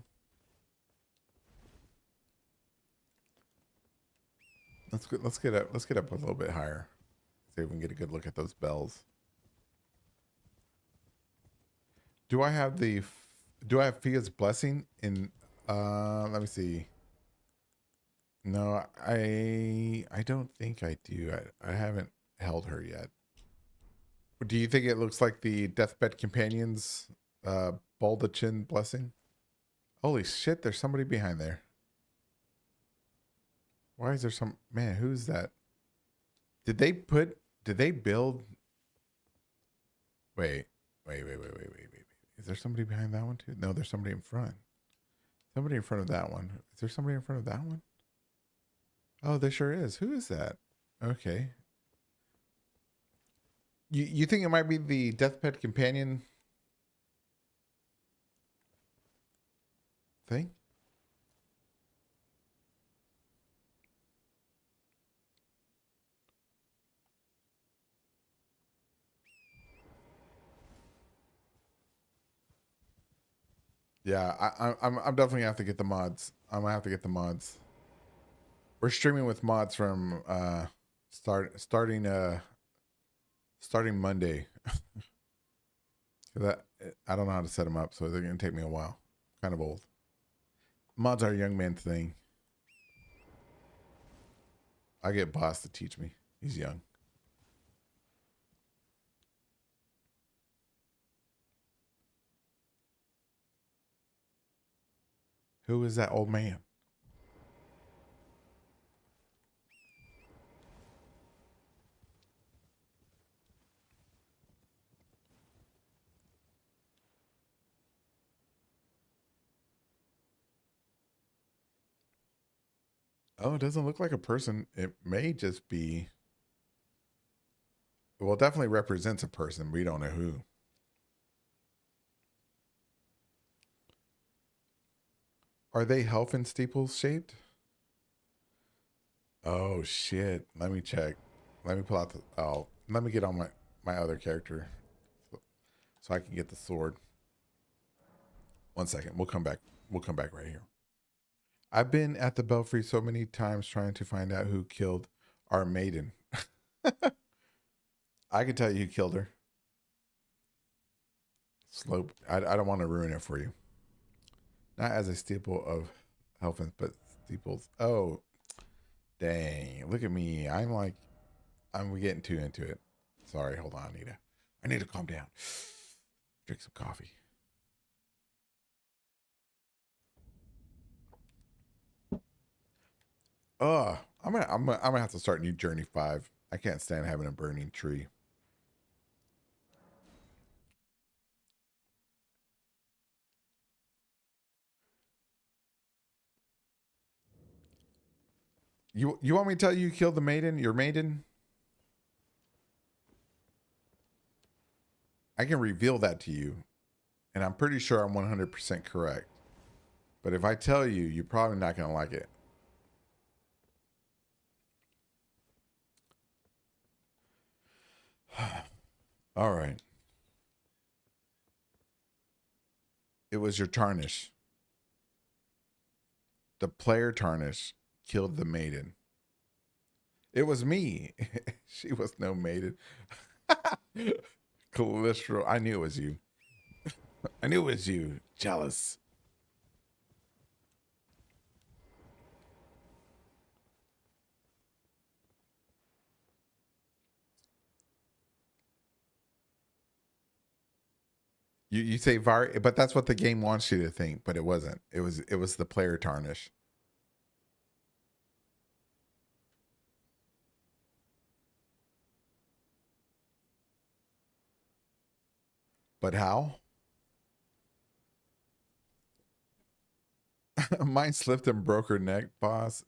Let's get up. Let's get up a little bit higher. See if we can get a good look at those bells. Do I have the? Do I have Fia's blessing in? Let me see. No, I don't think I do. I haven't held her yet. Do you think it looks like the deathbed companions baldachin blessing? Holy shit! There's somebody behind there. Why is there some man? Who's that? Did they put? Did they build? Wait, wait. Is there somebody behind that one too? No, there's somebody in front. Somebody in front of that one. Is there somebody in front of that one? Oh, there sure is. Who is that? Okay. You think it might be the deathbed companion thing? Yeah, I'm definitely gonna have to get the mods. I'm gonna have to get the mods. We're streaming with mods from starting Monday. That I don't know how to set them up, so they're gonna take me a while. Kind of old. Mods are a young man thing. I get boss to teach me. He's young. Who is that old man? Oh, it doesn't look like a person. It may just be. Well, it definitely represents a person. We don't know who. Are they Helfin steeples shaped? Oh shit! Let me check. Let me pull out the. Oh, let me get on my other character, so I can get the sword. 1 second. We'll come back. We'll come back right here. I've been at the belfry so many times trying to find out who killed our maiden. I can tell you who killed her. Slope. I don't want to ruin it for you. Not as a staple of health, but steeples. Oh, dang. Look at me. I'm getting too into it. Sorry. Hold on, Anita. I need to calm down. Drink some coffee. I'm gonna have to start New Journey 5. I can't stand having a burning tree. You want me to tell you killed the maiden? Your maiden? I can reveal that to you, and I'm pretty sure I'm 100% correct. But if I tell you, you're probably not gonna like it. All right. It was your tarnish. The player tarnish killed the maiden. It was me. She was no maiden. Cholesterol. I knew it was you. I knew it was you. Jealous. You say var, but that's what the game wants you to think, but it wasn't. It was the player tarnish. But how? Mine slipped and broke her neck, boss.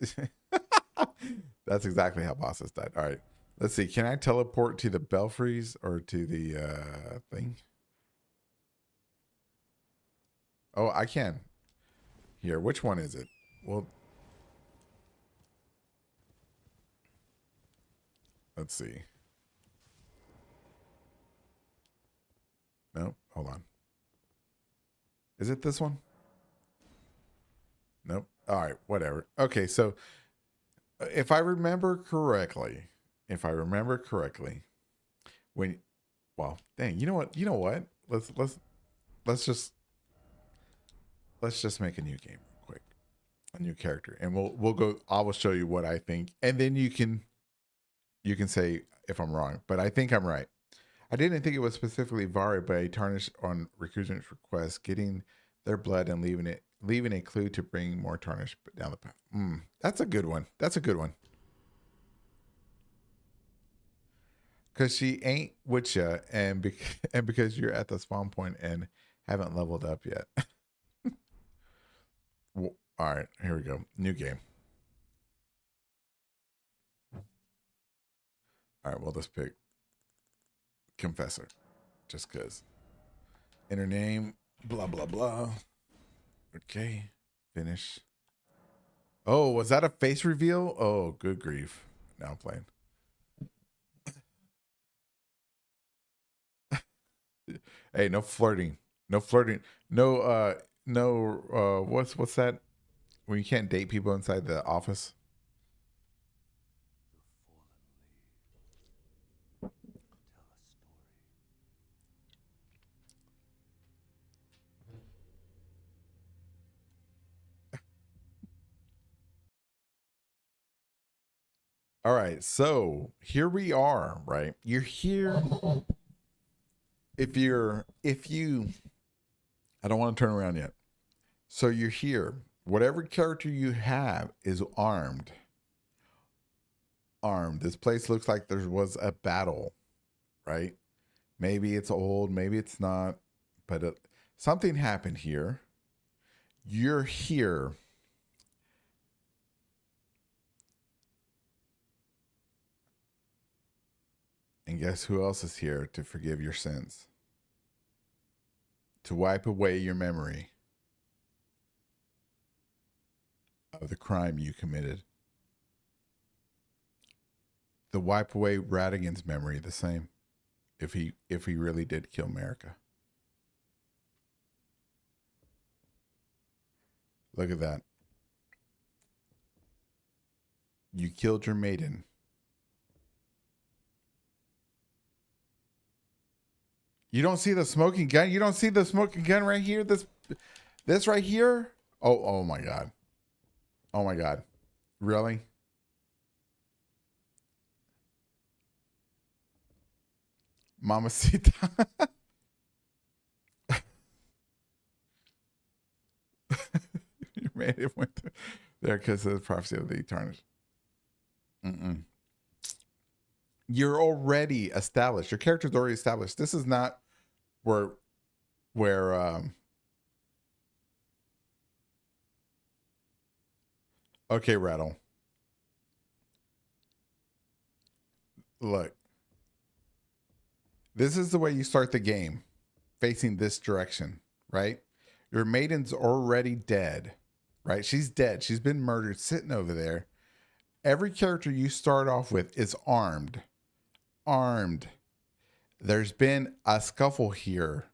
That's exactly how bosses died. All right. Let's see. Can I teleport to the belfries or to the thing? Oh, I can. Here, which one is it? Well, let's see. Nope. Hold on. Is it this one? Nope. All right. Whatever. Okay. So if I remember correctly, when, well, dang, you know what? You know what? Let's just let's just make a new game real quick, a new character, and we'll go. I will show you what I think, and then you can say if I'm wrong, but I think I'm right. I didn't think it was specifically Vari, but a tarnish on recruitment's request, getting their blood and leaving a clue to bring more tarnish down the path. That's a good one. That's a good one. Because she ain't with you, and because you're at the spawn point and haven't leveled up yet. All right, here we go. New game. All right, we'll just pick Confessor, just because. Enter name, blah blah blah. Okay, finish. Oh, was that a face reveal? Oh, good grief! Now I'm playing. Hey, no flirting. No flirting. No. What's that? When you can't date people inside the office. All right, so here we are. Right, you're here. If you, I don't want to turn around yet. So you're here. Whatever character you have is armed. Armed. This place looks like there was a battle, right? Maybe it's old, maybe it's not, but something happened here. You're here. And guess who else is here to forgive your sins? To wipe away your memory of the crime you committed. To wipe away Radigan's memory the same. If he really did kill America. Look at that. You killed your maiden. You don't see the smoking gun? You don't see the smoking gun right here? This right here? Oh my God. Oh my God. Really? Mamacita. You made it went there because of the prophecy of the tarnished. Mm-mm. You're already established. Your character's already established. This is not where where okay, Rattle. Look, this is the way you start the game, facing this direction, right? Your maiden's already dead, right? She's dead. She's been murdered sitting over there. Every character you start off with is armed. Armed. There's been a scuffle here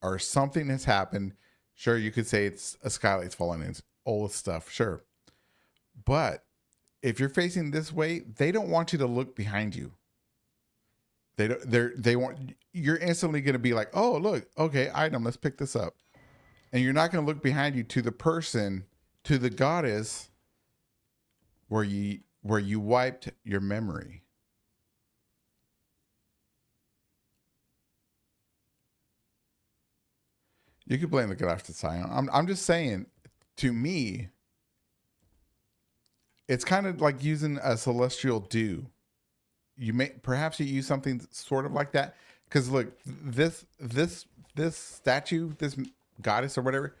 or something has happened. Sure, you could say it's a skylight's falling in, all this stuff, sure. But if you're facing this way, they don't want you to look behind you. They want you're instantly going to be like, oh look, okay, item, let's pick this up, and you're not going to look behind you to the person, to the goddess, where you wiped your memory. You could blame the goddess to Sion. I'm just saying, to me, it's kind of like using a celestial dew. You may perhaps you use something sort of like that, because look, this statue, this goddess or whatever,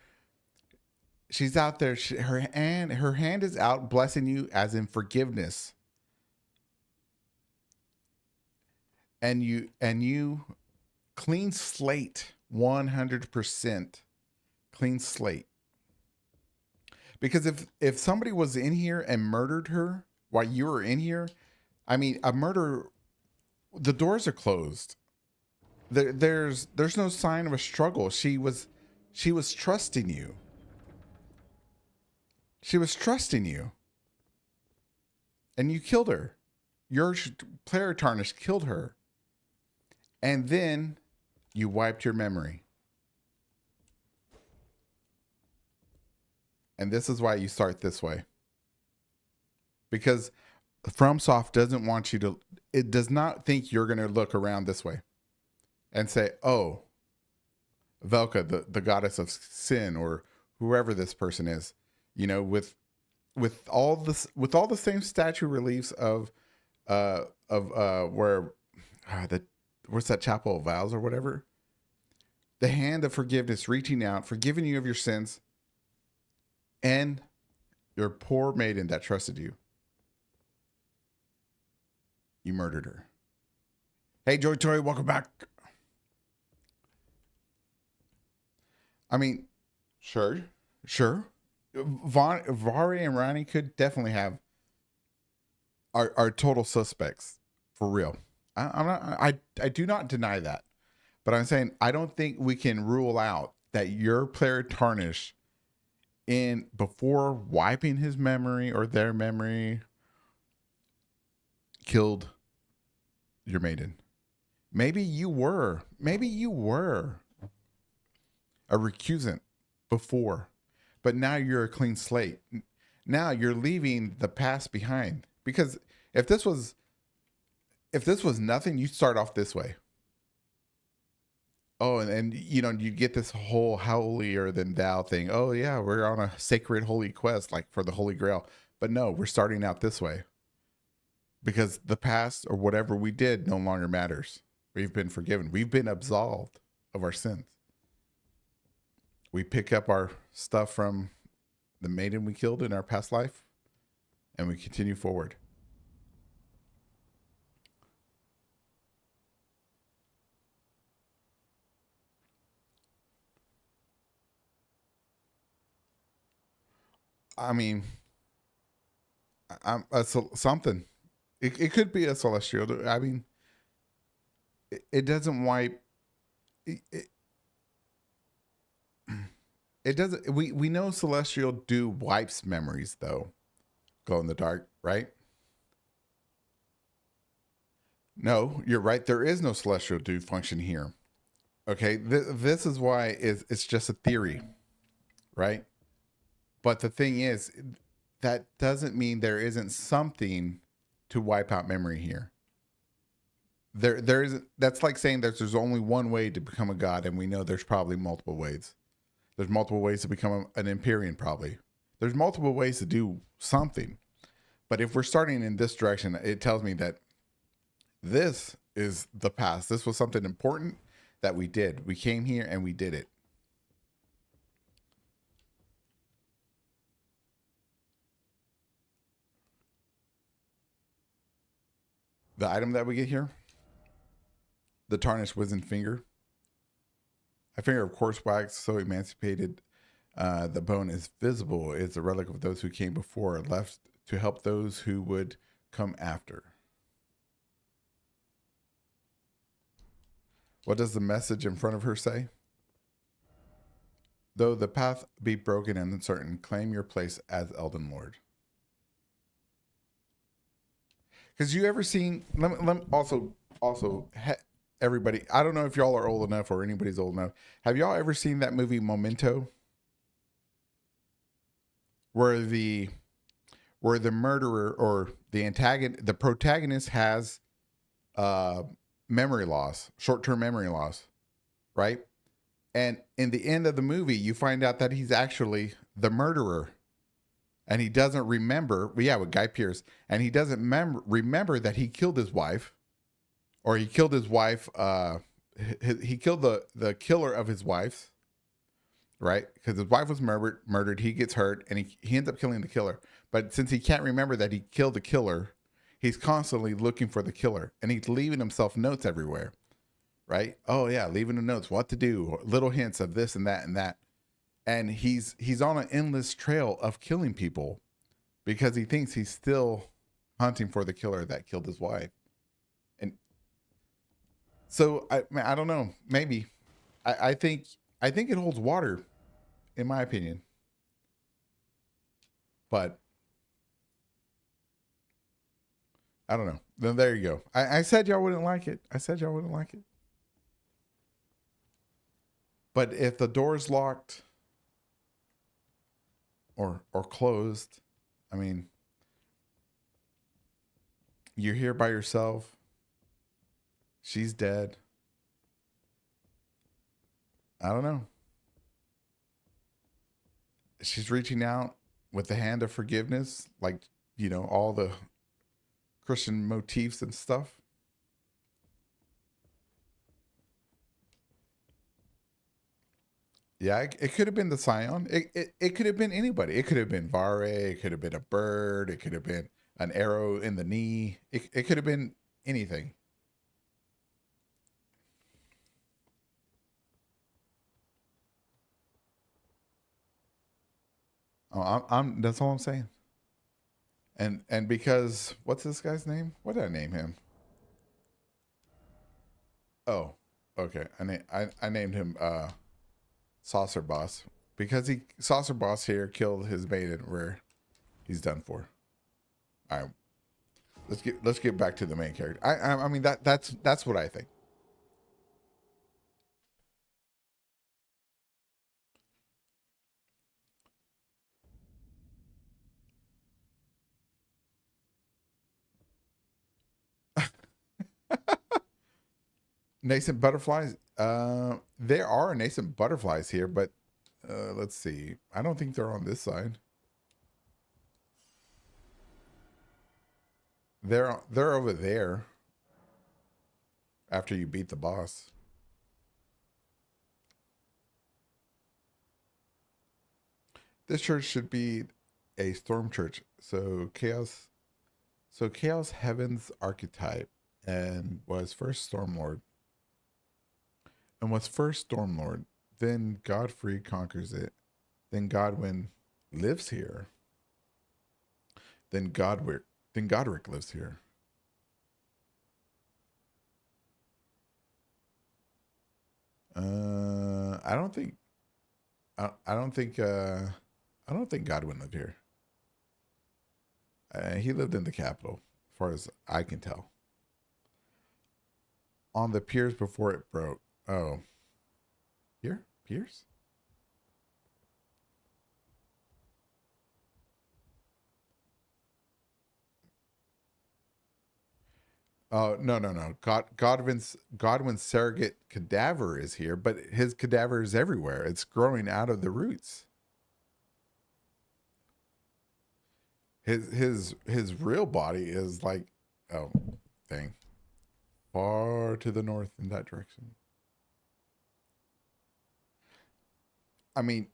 she's out there. Her hand is out, blessing you, as in forgiveness. And you clean slate, 100% clean slate. Because if somebody was in here and murdered her while you were in here, I mean, a murder, the doors are closed. There's no sign of a struggle. She was trusting you. She was trusting you. And you killed her. Your player tarnish killed her. And then you wiped your memory. And this is why you start this way. Because FromSoft doesn't want you to, it does not think you're going to look around this way and say, oh, Velka, the goddess of sin, or whoever this person is, you know, with all the same statue reliefs of where what's that, chapel of vows or whatever, the hand of forgiveness reaching out, forgiving you of your sins, and your poor maiden that trusted you. You murdered her. Hey, Joy Toy, welcome back. I mean, sure. Vari and Ronnie could definitely have are total suspects for real. I do not deny that, but I'm saying I don't think we can rule out that your player tarnish in before wiping his memory or their memory killed your maiden. Maybe you were a recusant before, but now you're a clean slate. Now you're leaving the past behind, because if this was nothing, you start off this way. Oh, and you know, you get this whole holier than thou thing. Oh yeah, we're on a sacred holy quest, like for the Holy Grail. But no, we're starting out this way. Because the past or whatever we did no longer matters. We've been forgiven. We've been absolved of our sins. We pick up our stuff from the maiden we killed in our past life, and we continue forward. I mean, something. It could be a celestial. I mean, it doesn't wipe. It doesn't. We know celestial do wipes memories though. Glow in the dark, right? No, you're right. There is no celestial do function here. Okay, this is why it's just a theory, right? But the thing is, that doesn't mean there isn't something to wipe out memory here. There is, that's like saying there's only one way to become a god, and we know there's probably multiple ways. There's multiple ways to become an Empyrean, probably. There's multiple ways to do something. But if we're starting in this direction, it tells me that this is the past. This was something important that we did. We came here and we did it. The item that we get here, the tarnished wizened finger. A finger of coarse wax, so emancipated, the bone is visible. It's a relic of those who came before, left to help those who would come after. What does the message in front of her say? Though the path be broken and uncertain, claim your place as Elden Lord. Because you ever seen? Let me also everybody. I don't know if y'all are old enough or anybody's old enough. Have y'all ever seen that movie Memento, where the murderer or the protagonist has memory loss, short-term memory loss, right? And in the end of the movie, you find out that he's actually the murderer. And he doesn't remember, yeah, with Guy Pearce, and he doesn't remember that he killed his wife, or he killed his wife. He killed the killer of his wife, right? Because his wife was murdered. He gets hurt, and he ends up killing the killer. But since he can't remember that he killed the killer, he's constantly looking for the killer, and he's leaving himself notes everywhere, right? Oh yeah, leaving the notes, what to do, little hints of this and that and that. And he's on an endless trail of killing people because he thinks he's still hunting for the killer that killed his wife. And so I don't know, maybe I think it holds water, in my opinion. But I don't know. Then there you go. I said y'all wouldn't like it. I said y'all wouldn't like it. But if the door's locked or closed, I mean, you're here by yourself. She's dead. I don't know. She's reaching out with the hand of forgiveness, like, you know, all the Christian motifs and stuff. Yeah, it could have been the Scion. It could have been anybody. It could have been Vare. It could have been a bird. It could have been an arrow in the knee. It could have been anything. Oh, I'm that's all I'm saying. And because what's this guy's name? What did I name him? Oh, okay. I named him Saucer Boss because he Saucer Boss here killed his maiden where he's done for. All right, let's get back to the main character. I mean that's what I think. Nascent butterflies. There are nascent butterflies here, but let's see. I don't think they're on this side. They're over there after you beat the boss. This church should be a storm church. So chaos heaven's archetype and was first storm lord. And was first storm lord. Then Godfrey conquers it. Then Godwin lives here. Then Godric lives here. I don't think I don't think I don't think Godwin lived here. He lived in the capital, as far as I can tell. On the piers before it broke. Oh, here piers. Oh, no, no, no. Godwin's surrogate cadaver is here, but his cadaver is everywhere. It's growing out of the roots. His real body is like, oh, dang, far to the north in that direction. I mean,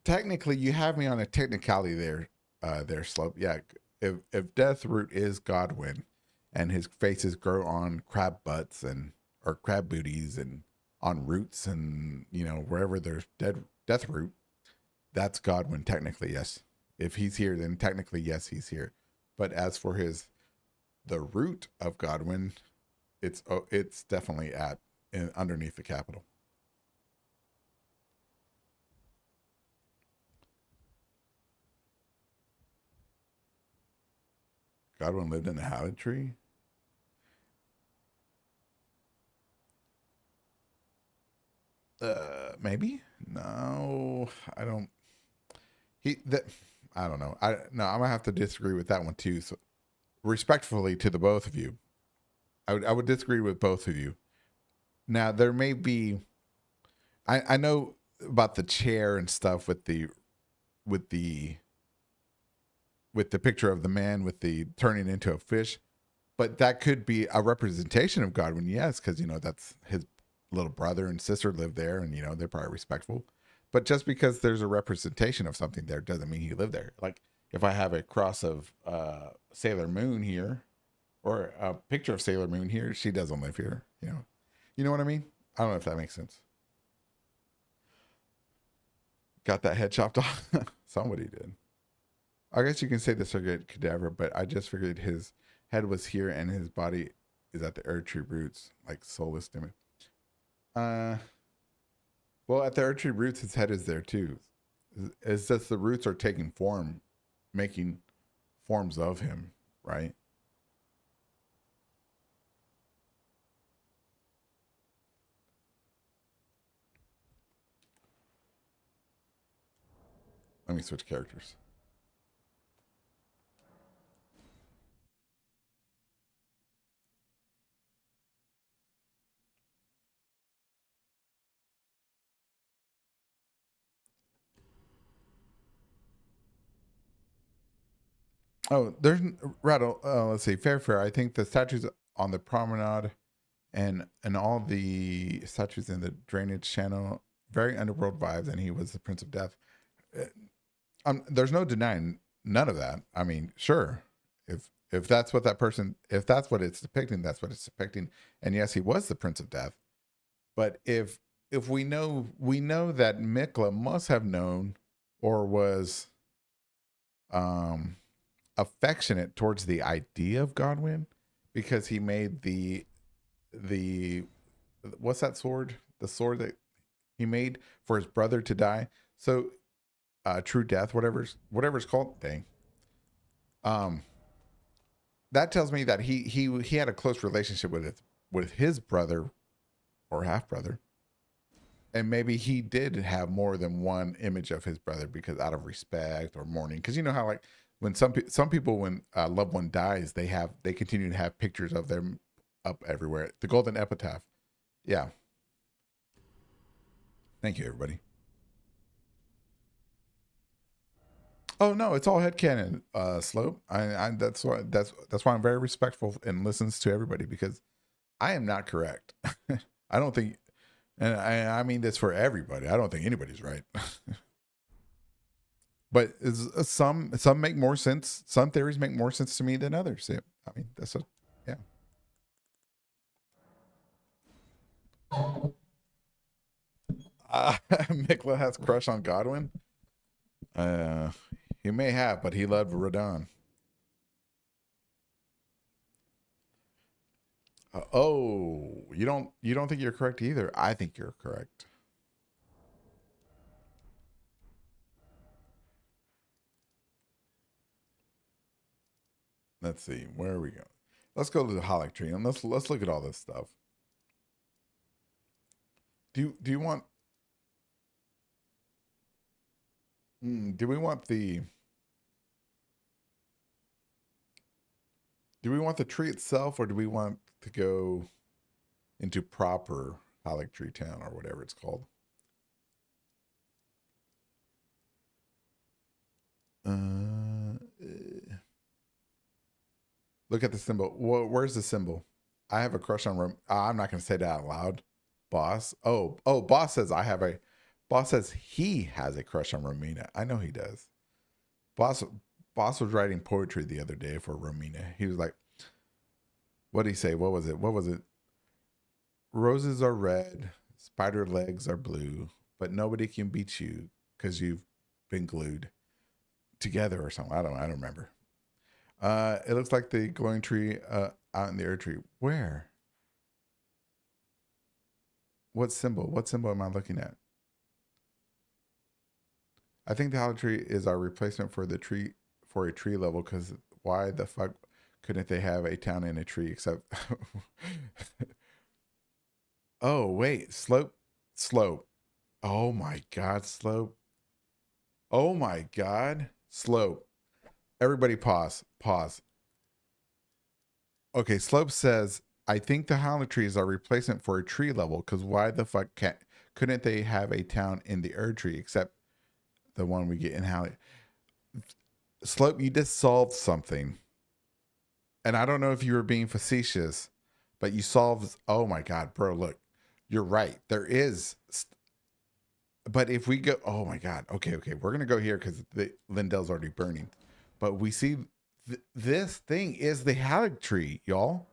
technically, you have me on a technicality there, there, Slope. Yeah, if Deathroot is Godwin, and his faces grow on crab butts and or crab booties and on roots and wherever there's Deathroot, that's Godwin technically. Yes, if he's here, then technically yes, he's here. But as for the root of Godwin, it's definitely underneath the capital. Godwin lived in a Hallett tree. Maybe. No, I don't. He that I don't know. I'm gonna have to disagree with that one too. So respectfully to the both of you, I would disagree with both of you. Now there may be. I know about the chair and stuff with the with the picture of the man with the turning into a fish, but that could be a representation of Godwin. Yes, because that's his little brother and sister live there, and they're probably respectful. But just because there's a representation of something there doesn't mean he lived there. Like if I have a cross of Sailor Moon here, or a picture of Sailor Moon here, she doesn't live here. You know what I mean? I don't know if that makes sense. Got that head chopped off. Somebody did. I guess you can say the circuit cadaver, but I just figured his head was here and his body is at the Erd tree roots, like soulless demon. Uh, well, at the Erd tree roots, his head is there too. It's just the roots are taking form, making forms of him, right? Let me switch characters. Oh, there's Rattle. Let's see, fair. I think the statues on the promenade and all the statues in the drainage channel, very underworld vibes, and he was the Prince of Death. Uh, there's no denying none of that. I mean, sure, if that's what that person, if that's what it's depicting, that's what it's depicting. And yes, he was the Prince of Death. But if we know that Mikla must have known or was um affectionate towards the idea of Godwin because he made the what's that sword? The sword that he made for his brother to die. So true death, whatever's called. Dang. Um, that tells me that he had a close relationship with his brother or half brother, and maybe he did have more than one image of his brother because out of respect or mourning. Because you know how like when some people when a loved one dies, they continue to have pictures of them up everywhere. The golden epitaph. Yeah. Thank you, everybody. Oh no, it's all headcanon, Slope. That's why I'm very respectful and listens to everybody because I am not correct. I don't think, and I mean this for everybody. I don't think anybody's right. But some make more sense. Some theories make more sense to me than others. Yeah, I mean that's a yeah. Mikla has crush on Godwin. Uh, he may have, but he loved Radon. Oh, you don't think you're correct either. I think you're correct. Let's see, where are we going? Let's go to the Holic tree and let's look at all this stuff. Do you want do we want the Do we want the tree itself, or do we want to go into proper Tree Town or whatever it's called? Look at the symbol. Where's the symbol? I have a crush on I'm not going to say that out loud. Boss. Oh, boss says I have a. Boss says he has a crush on Romina. I know he does. Boss was writing poetry the other day for Romina. He was like, what did he say? What was it? Roses are red, spider legs are blue, but nobody can beat you because you've been glued together or something. I don't remember. It looks like the glowing tree out in the air tree. Where? What symbol? What symbol am I looking at? I think the hollow tree is our replacement for the tree for a tree level, because why the fuck couldn't they have a town in a tree except oh wait, slope. Oh my god, slope. Oh my god, slope. Everybody pause. Okay, slope says, I think the hollow tree is our replacement for a tree level, because why the fuck couldn't they have a town in the Erd tree except the one we get in Hollow? Slope, you just solved something. And I don't know if you were being facetious, but you solved. Oh my God, bro, look, you're right. There is. But if we go, oh my God. Okay. We're going to go here because the Lindell's already burning. But we see this thing is the Halleck tree, y'all.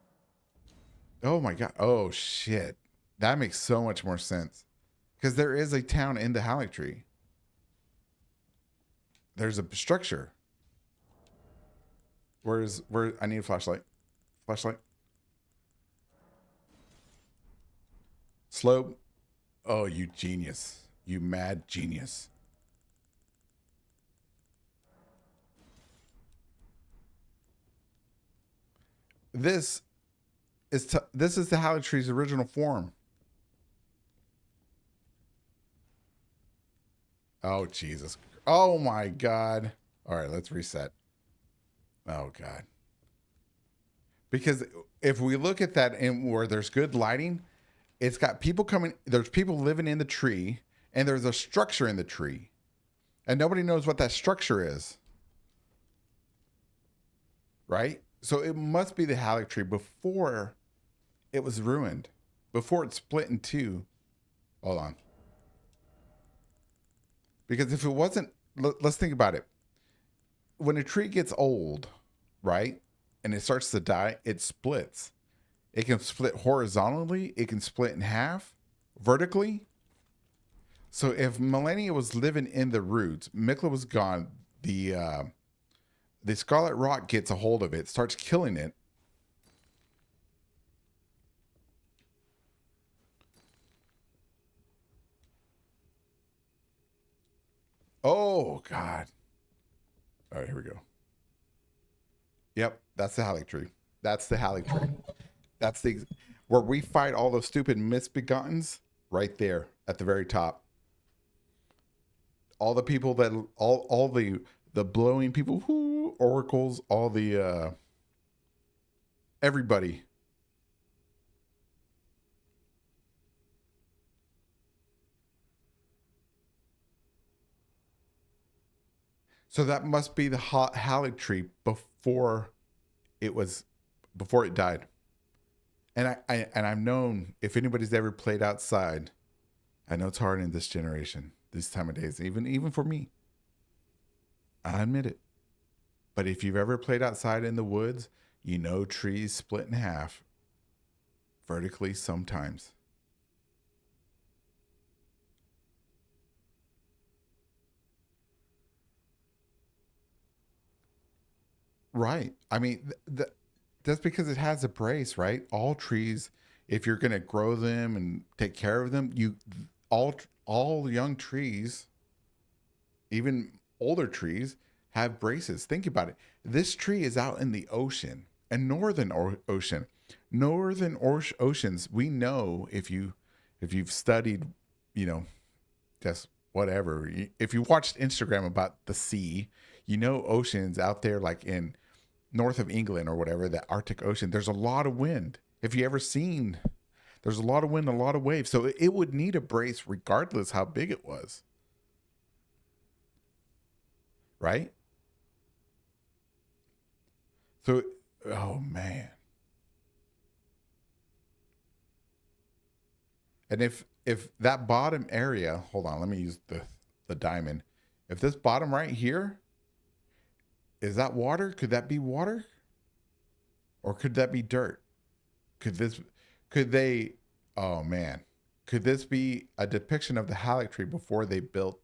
Oh my God. Oh shit. That makes so much more sense. Because there is a town in the Halleck tree. There's a structure. Where I need a flashlight. Slope. Oh, you genius. You mad genius. This is the Halleck tree's original form. Oh, Jesus. Oh my God. All right, let's reset. Oh God. Because if we look at that and where there's good lighting, it's got people coming, there's people living in the tree, and there's a structure in the tree. And nobody knows what that structure is. Right? So it must be the Halleck tree before it was ruined, before it split in two. Hold on. Because if it wasn't, let's think about it. When a tree gets old, right, and it starts to die, it splits. It can split horizontally. It can split in half vertically. So if Millennia was living in the roots, Mikla was gone. The Scarlet Rot gets a hold of it, starts killing it. Oh God. All right, here we go. Yep, that's the Halleck tree. That's the Halleck tree. That's the where we fight all those stupid misbegottens, right there at the very top. All the people that all the blowing people, who oracles, all the everybody. So that must be the Halleck tree before it died. And I've known, if anybody's ever played outside, I know it's hard in this generation, this time of days, even for me. I admit it. But if you've ever played outside in the woods, you know trees split in half vertically sometimes. Right. I mean, that's because it has a brace, right? All trees, if you're going to grow them and take care of them, all young trees, even older trees, have braces. Think about it. This tree is out in the ocean, a northern ocean. Northern oceans, we know if you've studied, just whatever. If you watched Instagram about the sea, oceans out there like in north of England or whatever, the Arctic Ocean, there's a lot of wind. If you ever seen, there's a lot of wind, a lot of waves. So it would need a brace regardless how big it was. Right? So, oh man. And if that bottom area, hold on, let me use the diamond. If this bottom right here, is that water? Could that be water? Or could that be dirt? Could they, oh man, could this be a depiction of the Halleck tree before they built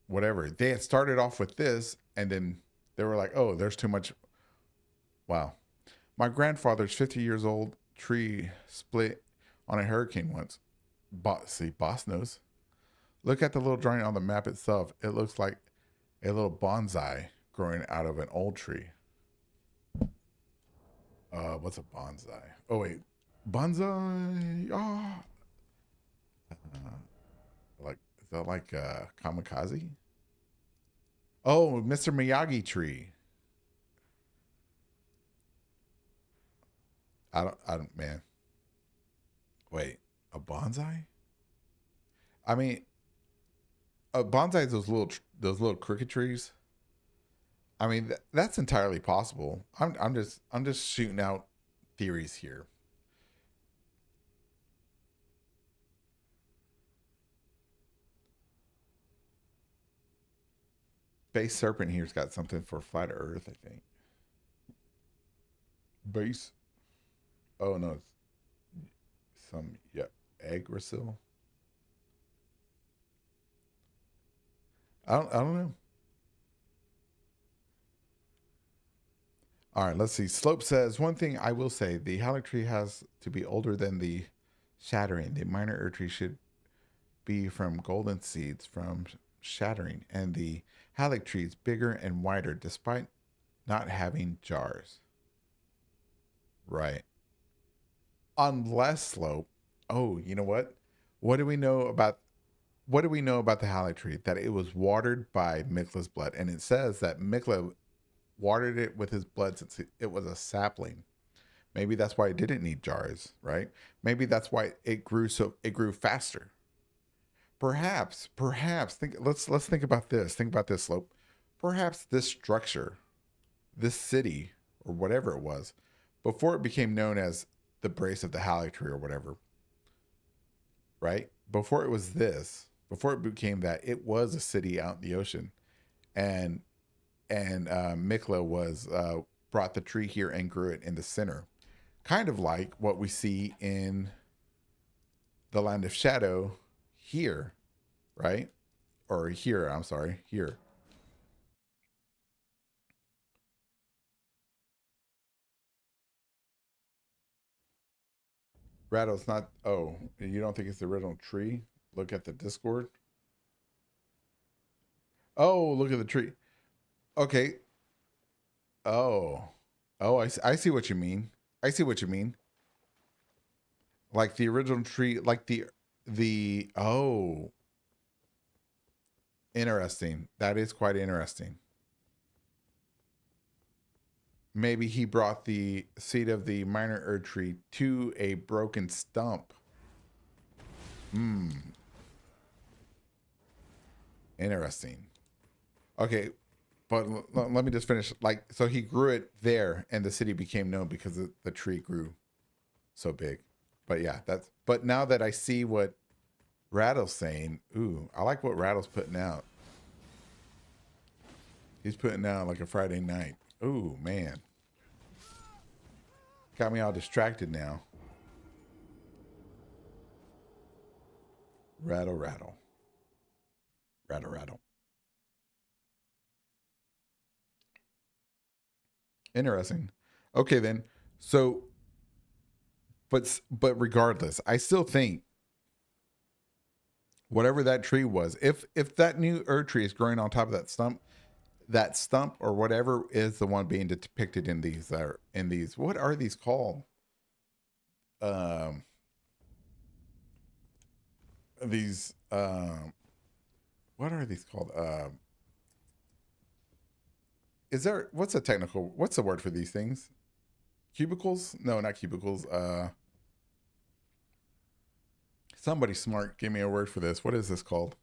whatever? They had started off with this and then they were like, oh, there's too much. Wow. My grandfather's 50 years old tree split on a hurricane once. See, boss knows. Look at the little drawing on the map itself. It looks like a little bonsai growing out of an old tree. What's a bonsai? Oh wait, bonsai. Oh, like is that like kamikaze? Oh, Mr. Miyagi tree. I don't, man. Wait, a bonsai? I mean, a bonsai is those little cricket trees. I mean, that's entirely possible. I'm just shooting out theories here. Base Serpent here's got something for flat Earth, I think. Base. Oh no, it's some Yggdrasil. I don't know. All right, let's see. Slope says one thing I will say: the Halleck tree has to be older than the shattering. The minor Earth tree should be from golden seeds from shattering, and the Halleck tree is bigger and wider, despite not having jars. Right. Unless slope. Oh, you know what? What do we know about what do we know about the Halleck tree? That it was watered by Mikla's blood, and it says that Mikla watered it with his blood since it was a sapling. Maybe that's why it didn't need jars, right? Maybe that's why it grew faster. Perhaps think let's think about this. Think about this slope. Perhaps this structure, this city, or whatever it was, before it became known as the brace of the Halleck tree or whatever, right? Before it was this, before it became that, it was a city out in the ocean, and Mikla was brought the tree here and grew it in the center, kind of like what we see in the Land of Shadow here, right? Or here, I'm sorry, here. Rattle's not. Oh, you don't think it's the original tree? Look at the Discord. Oh, look at the tree. Okay. Oh, I see what you mean. I see what you mean. Like the original tree, like the oh, interesting. That is quite interesting. Maybe he brought the seed of the minor Erd tree to a broken stump. Hmm. Interesting. Okay, but let me just finish. Like, so he grew it there, and the city became known because the tree grew so big. But yeah, that's. But now that I see what Rattle's saying, ooh, I like what Rattle's putting out. He's putting out like a Friday night. Ooh, man. Got me all distracted now. Rattle, rattle. Rattle, rattle. Interesting. Okay, then. So, but regardless, I still think whatever that tree was, if that new Erd tree is growing on top of that stump or whatever is the one being depicted in these what are these called? Um, these what are these called? is there, what's the word for these things? Cubicles? No, not cubicles. Somebody smart, give me a word for this. What is this called?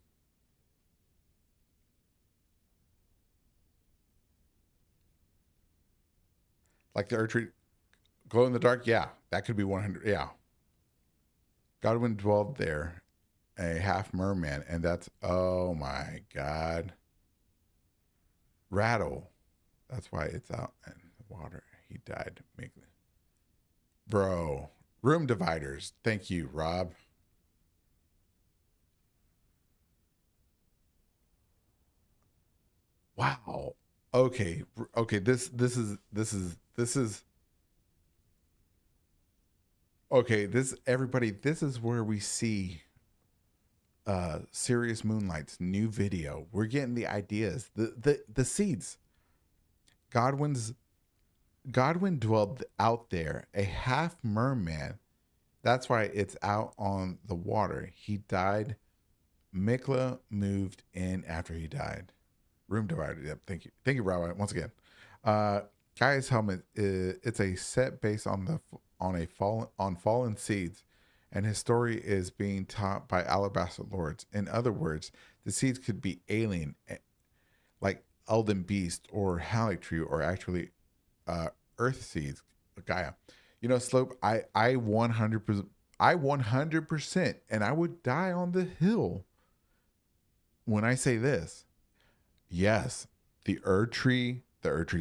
Like the Earth tree, glow in the dark? Yeah, that could be 100. Yeah. Godwin dwelled there, a half merman, and that's, oh my God. Rattle. That's why it's out in the water. He died. Bro. Room dividers. Thank you, Rob. Wow. Okay. Okay. This is okay. Everybody, this is where we see Serious Moonlight's new video. We're getting the ideas, the seeds. Godwin dwelled out there, a half merman. That's why it's out on the water. He died. Mikla moved in after he died. Room divided. Yep. Thank you, Rabbi. Once again, Gaia's helmet. It's a set based on fallen seeds, and his story is being taught by Alabaster Lords. In other words, the seeds could be alien, like Elden Beast or Halictree, or actually Earth seeds. Gaia. You know, Slope. I 100%. I 100%, and I would die on the hill when I say this. Yes, the Erd tree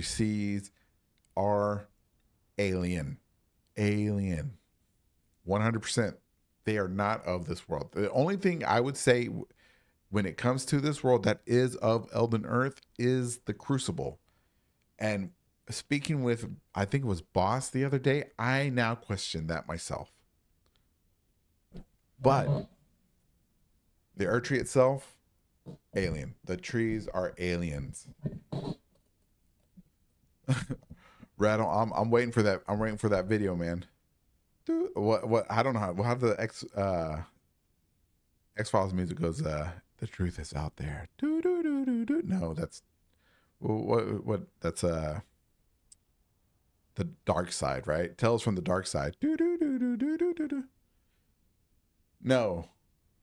seeds are alien. 100%. They are not of this world. The only thing I would say when it comes to this world that is of Elden Earth is the Crucible. And speaking with, I think it was Boss the other day, I now question that myself. But the Erd tree itself, alien. The trees are aliens. Rattle. I'm waiting for that. I'm waiting for that video, man. Dude, what? I don't know how. We'll have the X-Files music goes. The truth is out there. No, that's what? That's the dark side, right? Tales from the dark side. No,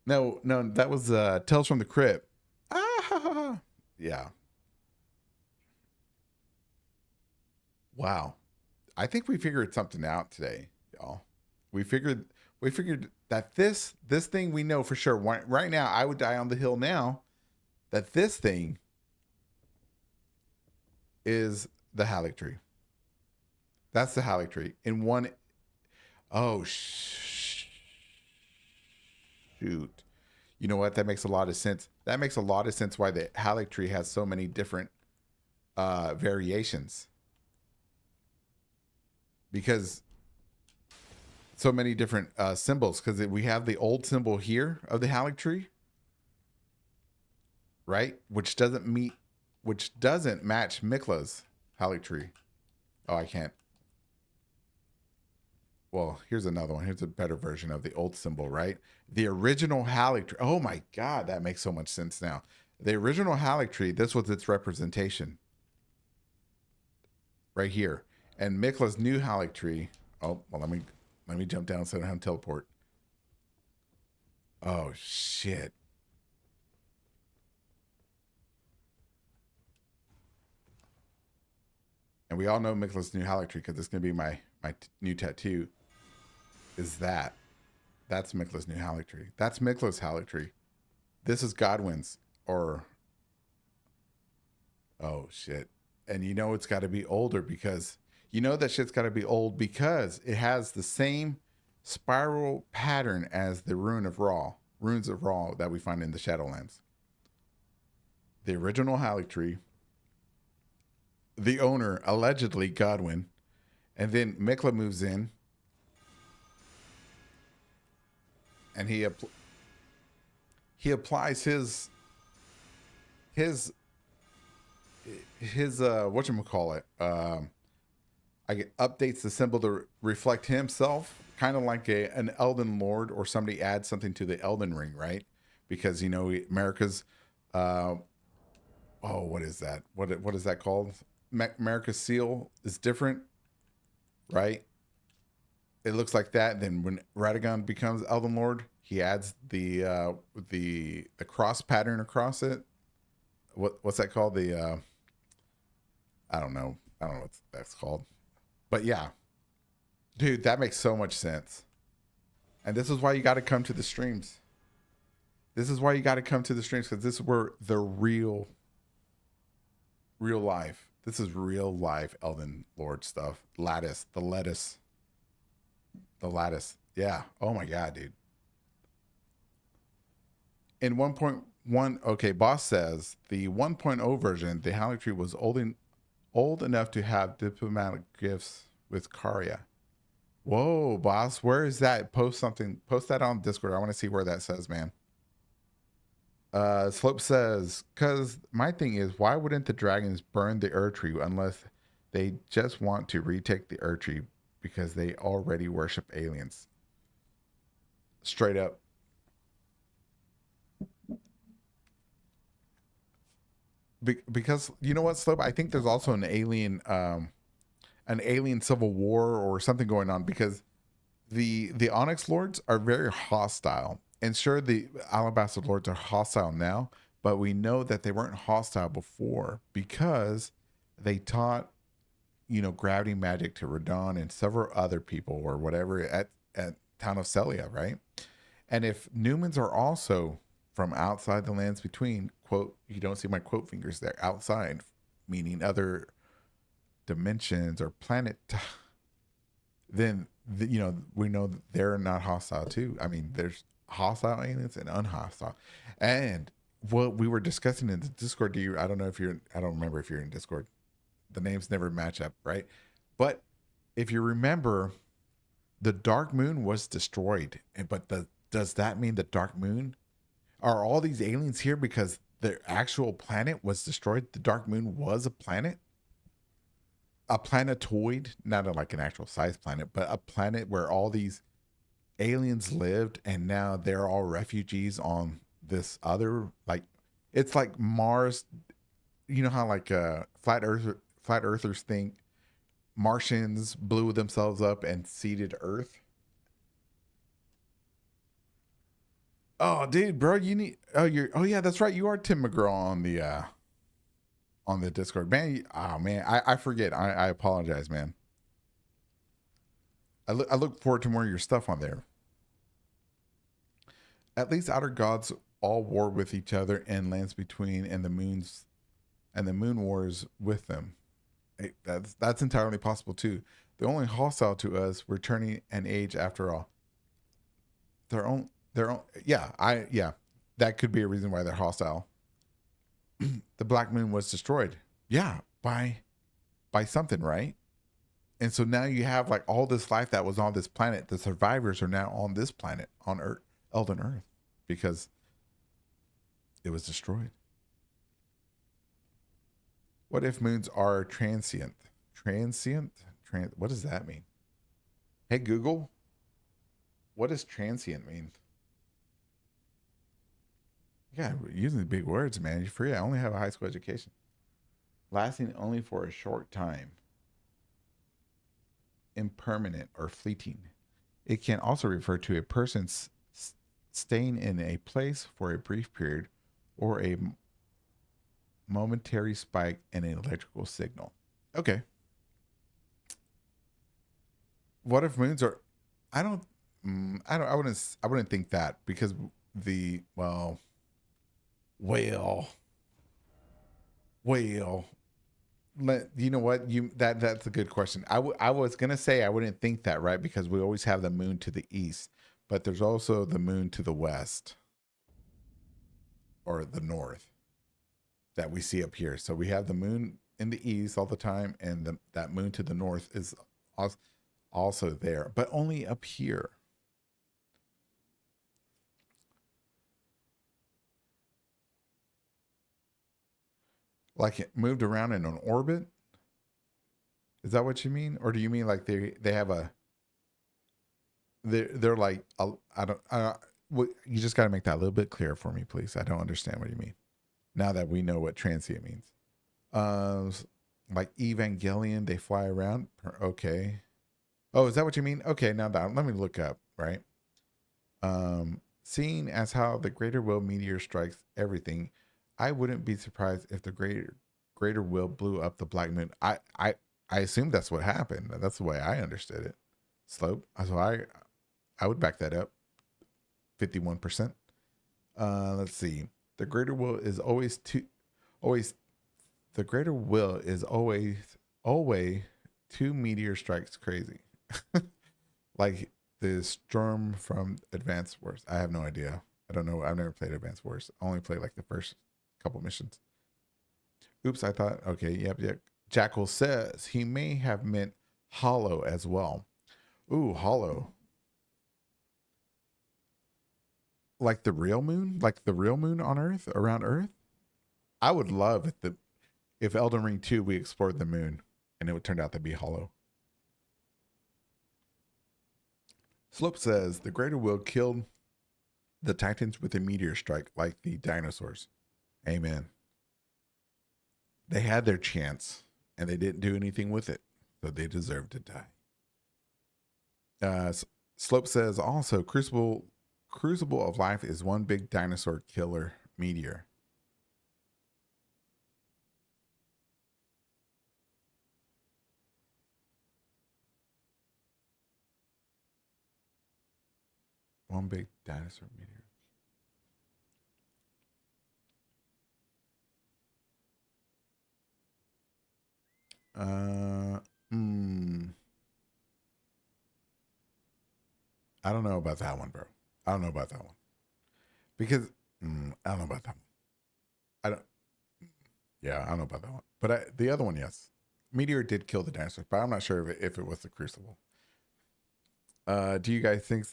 that was Tales from the Crypt. Yeah. Wow. I think we figured something out today, y'all. We figured that this thing we know for sure. Right now, I would die on the hill now. That this thing is the Halictree. That's the Halictree. In one. Oh shoot. You know what? That makes a lot of sense. That makes a lot of sense why the Halictree has so many different variations. Because so many different symbols. Because we have the old symbol here of the Halictree, right? Which doesn't match Mikla's Halictree. Oh, I can't. Well, here's another one. Here's a better version of the old symbol, right? The original Halictree. Oh my God, that makes so much sense now. The original Halictree, this was its representation. Right here. And Mikla's new Halictree. Oh, well, let me jump down so I don't have to teleport. Oh shit. And we all know Mikla's new Halictree because it's gonna be my new tattoo. Is that's Mikla's new Halictree. That's Mikla's Halictree. This is Godwin's, or oh shit. And you know it's got to be older because you know that shit's got to be old because it has the same spiral pattern as the runes of Ra that we find in the Shadowlands. The original Halictree, the owner allegedly Godwin, and then Mikla moves in. And he applies his whatchamacallit, updates the symbol to reflect himself, kind of like an Elden Lord, or somebody adds something to the Elden Ring, right? Because you know America's what is that? What is that called? America's seal is different, right? It looks like that. Then when Radagon becomes Elden Lord, he adds the cross pattern across it. What's that called? I don't know. I don't know what that's called. But yeah, dude, that makes so much sense. And this is why you got to come to the streams. This is why you got to come to the streams, because this is where the real life. This is real life Elden Lord stuff. The lattice. Yeah. Oh my god, dude. In 1.1, okay, boss says the 1.0 version, the Howling Tree was old enough to have diplomatic gifts with Karya. Whoa, boss, where is that? Post something. Post that on Discord. I want to see where that says, man. Slope says, because my thing is, why wouldn't the dragons burn the Ur Tree unless they just want to retake the Ur Tree because they already worship aliens? Straight up. Because you know what, Slope? I think there's also an alien civil war or something going on, because the Onyx Lords are very hostile. And sure, the Alabaster Lords are hostile now, but we know that they weren't hostile before because they taught, gravity magic to Radon and several other people or whatever at town of Celia, right? And if Newmans are also from outside the lands between, quote, you don't see my quote fingers there, outside, meaning other dimensions or planet, then, we know that they're not hostile too. I mean, there's hostile aliens and unhostile. And what we were discussing in the Discord, I don't remember if you're in Discord. The names never match up, right? But if you remember, the Dark Moon was destroyed. But does that mean the Dark Moon? Are all these aliens here because their actual planet was destroyed? The Dark Moon was a planet? A planetoid, not like an actual size planet, but a planet where all these aliens lived, and now they're all refugees on this other, like, it's like Mars. You know how like flat earthers think Martians blew themselves up and seeded Earth. Oh, dude, bro, you need. Oh yeah, that's right. You are Tim McGraw on the Discord, man. Oh man, I forget. I apologize, man. I look forward to more of your stuff on there. At least outer gods all war with each other and lands between, and the moon wars with them. That's entirely possible too. The only hostile to us returning an age after all. Their own. Yeah. That could be a reason why they're hostile. The Black Moon was destroyed. Yeah, by something, right? And so now you have like all this life that was on this planet. The survivors are now on this planet, on Earth, Elden Earth, because it was destroyed. What if moons are transient? What does that mean? Hey Google, what does transient mean? Yeah, using big words, man. You're free. I only have a high school education. Lasting only for a short time. Impermanent or fleeting. It can also refer to a person staying in a place for a brief period or a momentary spike in an electrical signal. Okay. What if moons are? I wouldn't think that, because well, you know what, that's a good question. I was gonna say I wouldn't think that, right? Because we always have the moon to the east, but there's also the moon to the west or the north that we see up here. So we have the moon in the east all the time, and that moon to the north is also there, but only up here. Like it moved around in an orbit? Is that what you mean? Or do you mean like they have they're like, you just got to make that a little bit clearer for me, please. I don't understand what you mean now that we know what transient means. Like Evangelion, they fly around. Okay. Oh, is that what you mean? Okay, now that let me look up, right? Seeing as how the greater will meteor strikes everything, I wouldn't be surprised if the greater will blew up the black moon. I assume that's what happened. That's the way I understood it. Slope. So I would back that up. 51%. Let's see. The greater will is always the greater will is always two meteor strikes crazy. Like the storm from Advanced Wars. I have no idea. I don't know. I've never played Advanced Wars. I only played like the first couple missions. Oops, I thought, okay, yep. Jackal says he may have meant hollow as well. Ooh, hollow. Like the real moon? Like the real moon on Earth, around Earth? I would love if Elden Ring 2 we explored the moon and it would turn out to be hollow. Slope says the greater will killed the Titans with a meteor strike like the dinosaurs. Amen. They had their chance and they didn't do anything with it, so they deserve to die. Slope says also Crucible of Life is one big dinosaur killer meteor. One big dinosaur meteor. Uh, hmm. I don't know about that one, bro. I don't know about that one because I don't know about that one. I don't. Yeah, I don't know about that one. But the other one, yes, meteor did kill the dinosaurs, but I'm not sure if it was the Crucible. Do you guys think?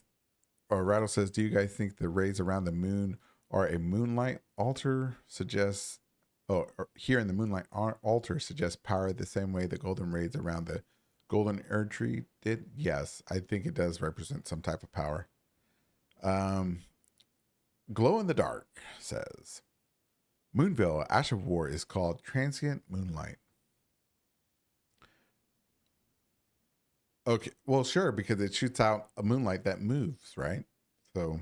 Or Rattle says, do you guys think the rays around the moon are a moonlight altar? Suggests. Oh, here in the moonlight altar suggests power the same way the golden rays around the golden Erd tree did. Yes, I think it does represent some type of power. Glow in the dark says Moonville Ash of War is called transient moonlight. Okay, well, sure, because it shoots out a moonlight that moves, right? So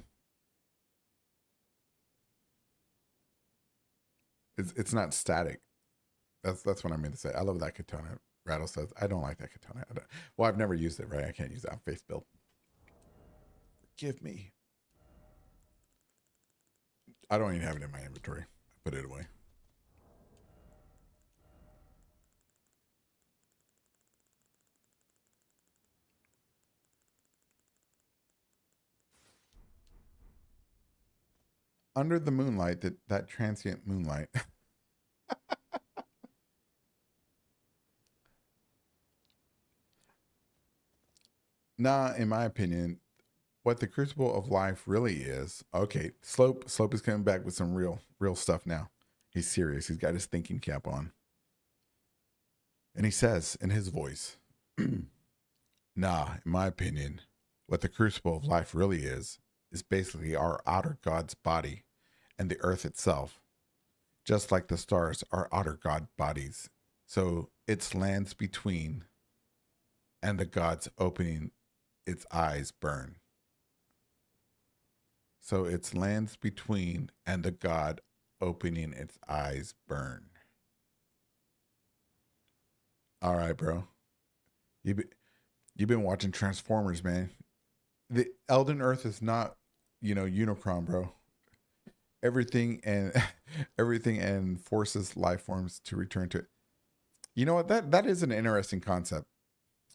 it's not static. That's what I meant to say. I love that katana. Rattle says I don't like that katana. Well, I've never used it, right? I can't use that on face build. Forgive me. I don't even have it in my inventory. I put it away. Under the moonlight, that transient moonlight. Nah, in my opinion, what the crucible of life really is. Okay, Slope is coming back with some real stuff now. He's serious. He's got his thinking cap on. And he says in his voice, nah, in my opinion, what the crucible of life really is basically our outer God's body and the earth itself, just like the stars are outer God bodies. So it's lands between and the gods opening its eyes burn. So it's lands between and the god opening its eyes burn. All right, bro. You be, you've been watching Transformers, man. The Elden Earth is not, Unicron, bro. Everything and everything and forces life forms to return to it. You know what? That is an interesting concept.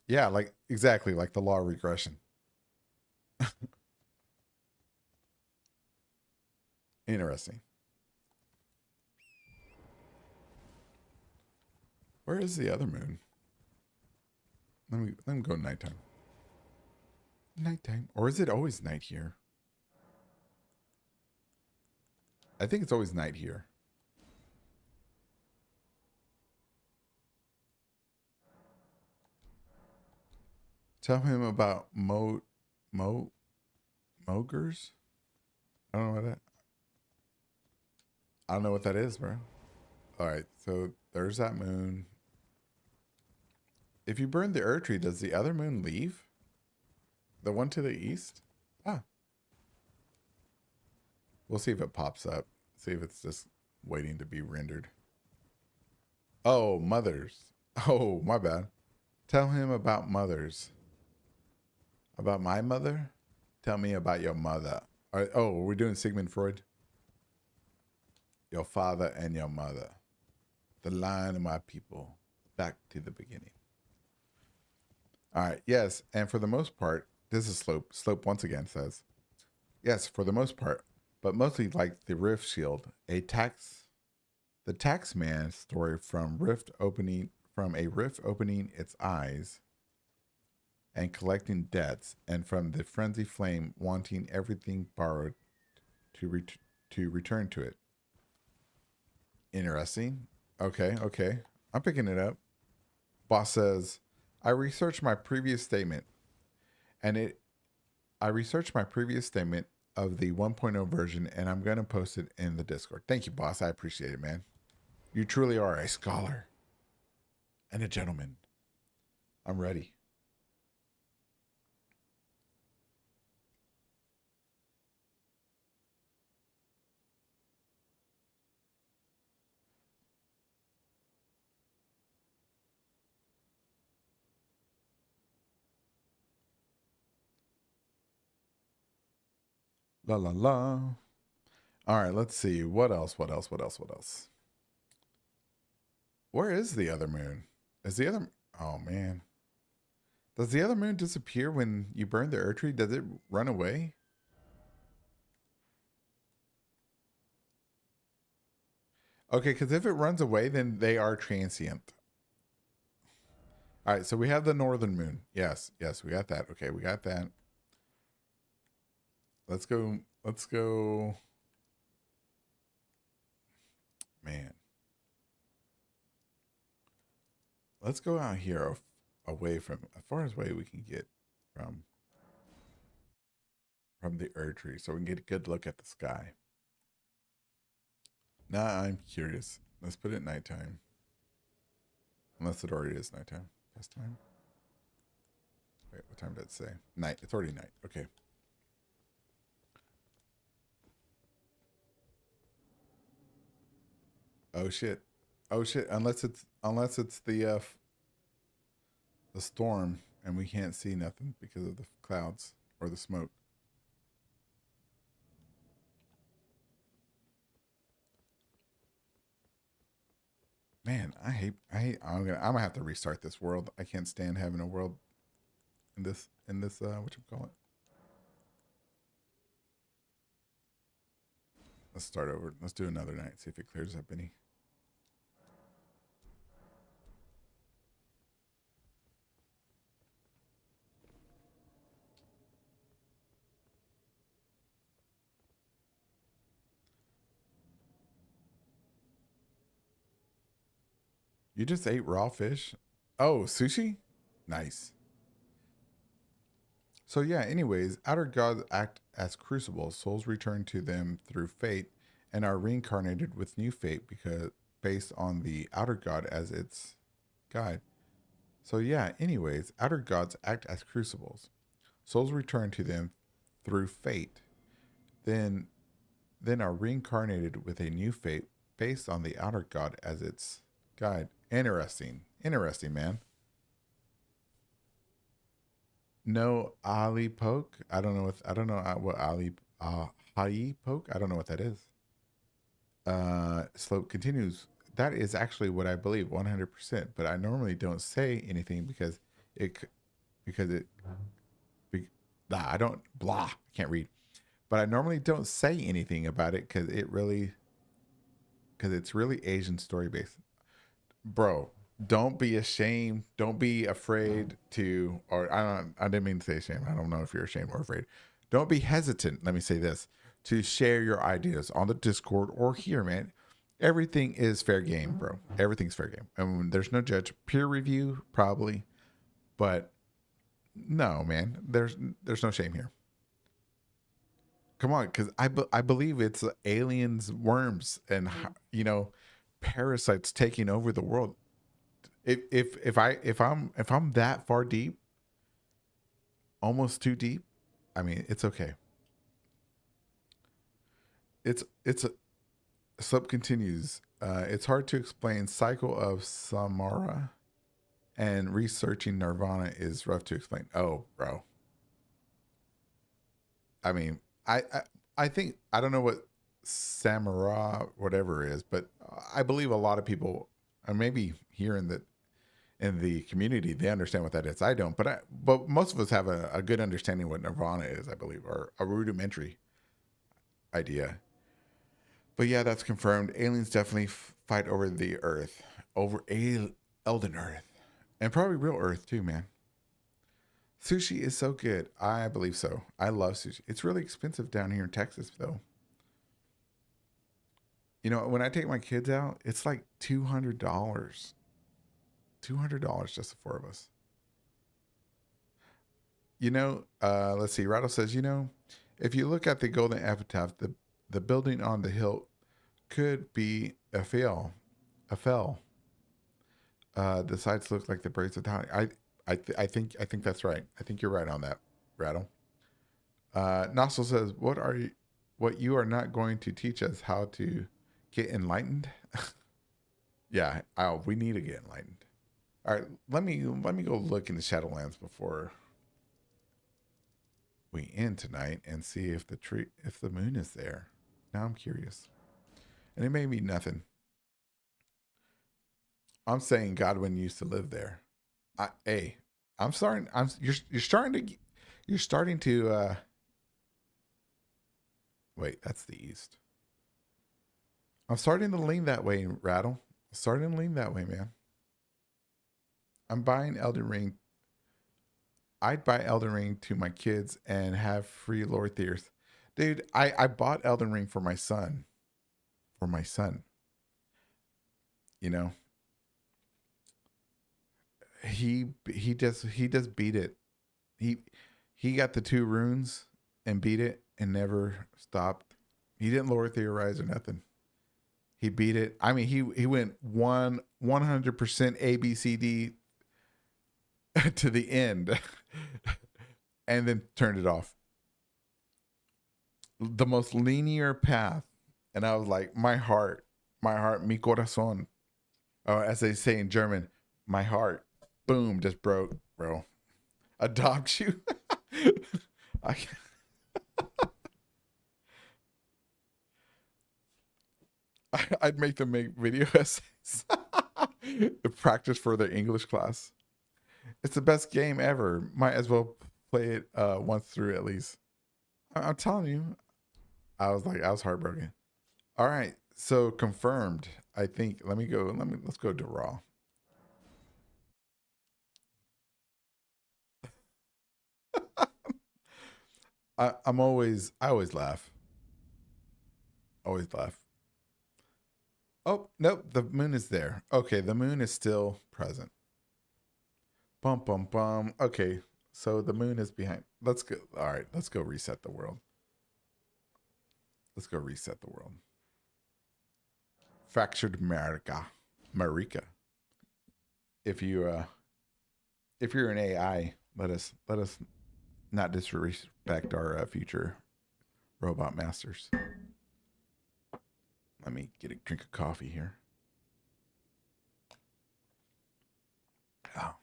Yeah, like exactly like the law of regression. Interesting. Where is the other moon? Let me go nighttime. Nighttime, or is it always night here? I think it's always night here. Tell him about Mo Mogers. I don't know what that. I don't know what that is, bro. All right, so there's that moon. If you burn the Erd tree, does the other moon leave? The one to the east? Ah, we'll see if it pops up. See if it's just waiting to be rendered. Oh, mothers. Oh, my bad. Tell him about mothers. About my mother? Tell me about your mother. Oh, we're doing Sigmund Freud? Your father and your mother. The line of my people. Back to the beginning. All right. Yes. And for the most part, this is Slope. Slope once again says, yes, for the most part, but mostly like the Rift Shield, the tax man story from a rift opening its eyes and collecting debts, and from the frenzy flame wanting everything borrowed to return to it. Interesting. Okay, okay. I'm picking it up. Boss says, I researched my previous statement of the 1.0 version, and I'm going to post it in the Discord. Thank you, boss. I appreciate it, man. You truly are a scholar and a gentleman. I'm ready. La la la. All right, let's see. What else? Where is the other moon? Is the other... Oh, man. Does the other moon disappear when you burn the Erd tree? Does it run away? Okay, because if it runs away, then they are transient. All right, so we have the northern moon. Yes, yes, we got that. Okay, we got that. Let's go. Let's go. Man. Let's go out here away from, as far as away we can get from the Erd tree, so we can get a good look at the sky. Now I'm curious. Let's put it nighttime. Unless it already is nighttime. Best time. Wait, what time did it say? Night. It's already night. Okay. Oh shit. Oh shit. Unless it's the storm and we can't see nothing because of the clouds or the smoke. Man, I'm gonna have to restart this world. I can't stand having a world in this what you call it. Let's start over. Let's do another night, see if it clears up any. You just ate raw fish? Oh, sushi? Nice. So yeah, anyways, outer gods act as crucibles. Souls return to them through fate and are reincarnated with new fate because based on the outer god as its guide. So yeah, anyways, outer gods act as crucibles. Souls return to them through fate, then are reincarnated with a new fate based on the outer god as its guide. Interesting. Interesting, man. No Ali poke. I don't know what Ali Hai poke. I don't know what that is. Slope continues. That is actually what I believe 100%, but I normally don't say anything because it because it I don't blah, I can't read. But I normally don't say anything about it cuz it's really Asian story based. Bro, don't be ashamed. Don't be afraid to, or I didn't mean to say ashamed. I don't know if you're ashamed or afraid. Don't be hesitant. Let me say this, to share your ideas on the Discord or here, man. Everything is fair game, bro. Everything's fair game. And there's no judge. Peer review, probably. But no, man, there's no shame here. Come on, because I believe it's aliens, worms, and parasites taking over the world. if I'm that far deep, almost too deep, I mean, it's okay. It's a sub continues. It's hard to explain cycle of Samara, and researching Nirvana is rough to explain. Oh, bro. I mean, I think I don't know what Samara whatever is, but I believe a lot of people, and maybe here in the community, they understand what that is. I don't, but most of us have a good understanding what Nirvana is. I believe, or a rudimentary idea. But yeah, that's confirmed. Aliens definitely fight over the Earth, over Elden Earth, and probably real Earth too, man. Sushi is so good. I believe so. I love sushi. It's really expensive down here in Texas, though. You know, when I take my kids out, it's like $200. $200 just the four of us. Let's see. Rattle says, if you look at the golden epitaph, the building on the hill could be a fail. A fell. The sides look like the braids of the I think that's right. I think you're right on that, Rattle. Nostril says, what you are not going to teach us how to get enlightened? Yeah, we need to get enlightened. All right, let me go look in the Shadowlands before we end tonight and see if the moon is there. Now I'm curious. And it may be nothing. I'm saying Godwin used to live there. Hey, I'm starting. You're starting to. Wait, that's the east. I'm starting to lean that way, Rattle. Starting to lean that way, man. I'm buying Elden Ring. I'd buy Elden Ring to my kids and have free lore theaters. Dude, I bought Elden Ring for my son. For my son. You know, he just beat it. He he got the two runes and beat it and never stopped. He didn't lower theorize or nothing. He beat it. I mean, he went 100% ABCD to the end, and then turned it off. The most linear path, and I was like, my heart, mi corazón, or as they say in German, my heart, boom, just broke, bro. A dog shoe. I, I'd make them make video essays. The practice for their English class. It's the best game ever. Might as well play it once through at least. I'm telling you, I was heartbroken. All right, so confirmed. I think let me go. Let's go to Raw. I always laugh. Always laugh. Oh nope, the moon is there. Okay, the moon is still present. Bum bum bum. Okay, so the moon is behind. Let's go. All right, let's go reset the world. Let's go reset the world. Fractured America, Marika. If you if you're an AI, let us not disrespect our future robot masters. Let me get a drink of coffee here. Oh.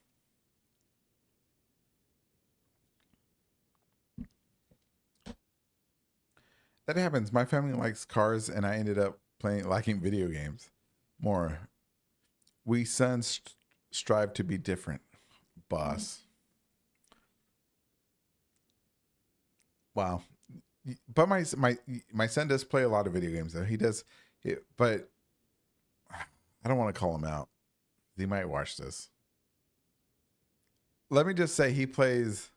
That happens. My family likes cars, and I ended up liking video games more. We sons strive to be different, boss. Wow. But my son does play a lot of video games though. He does, but I don't want to call him out. He might watch this. Let me just say he plays.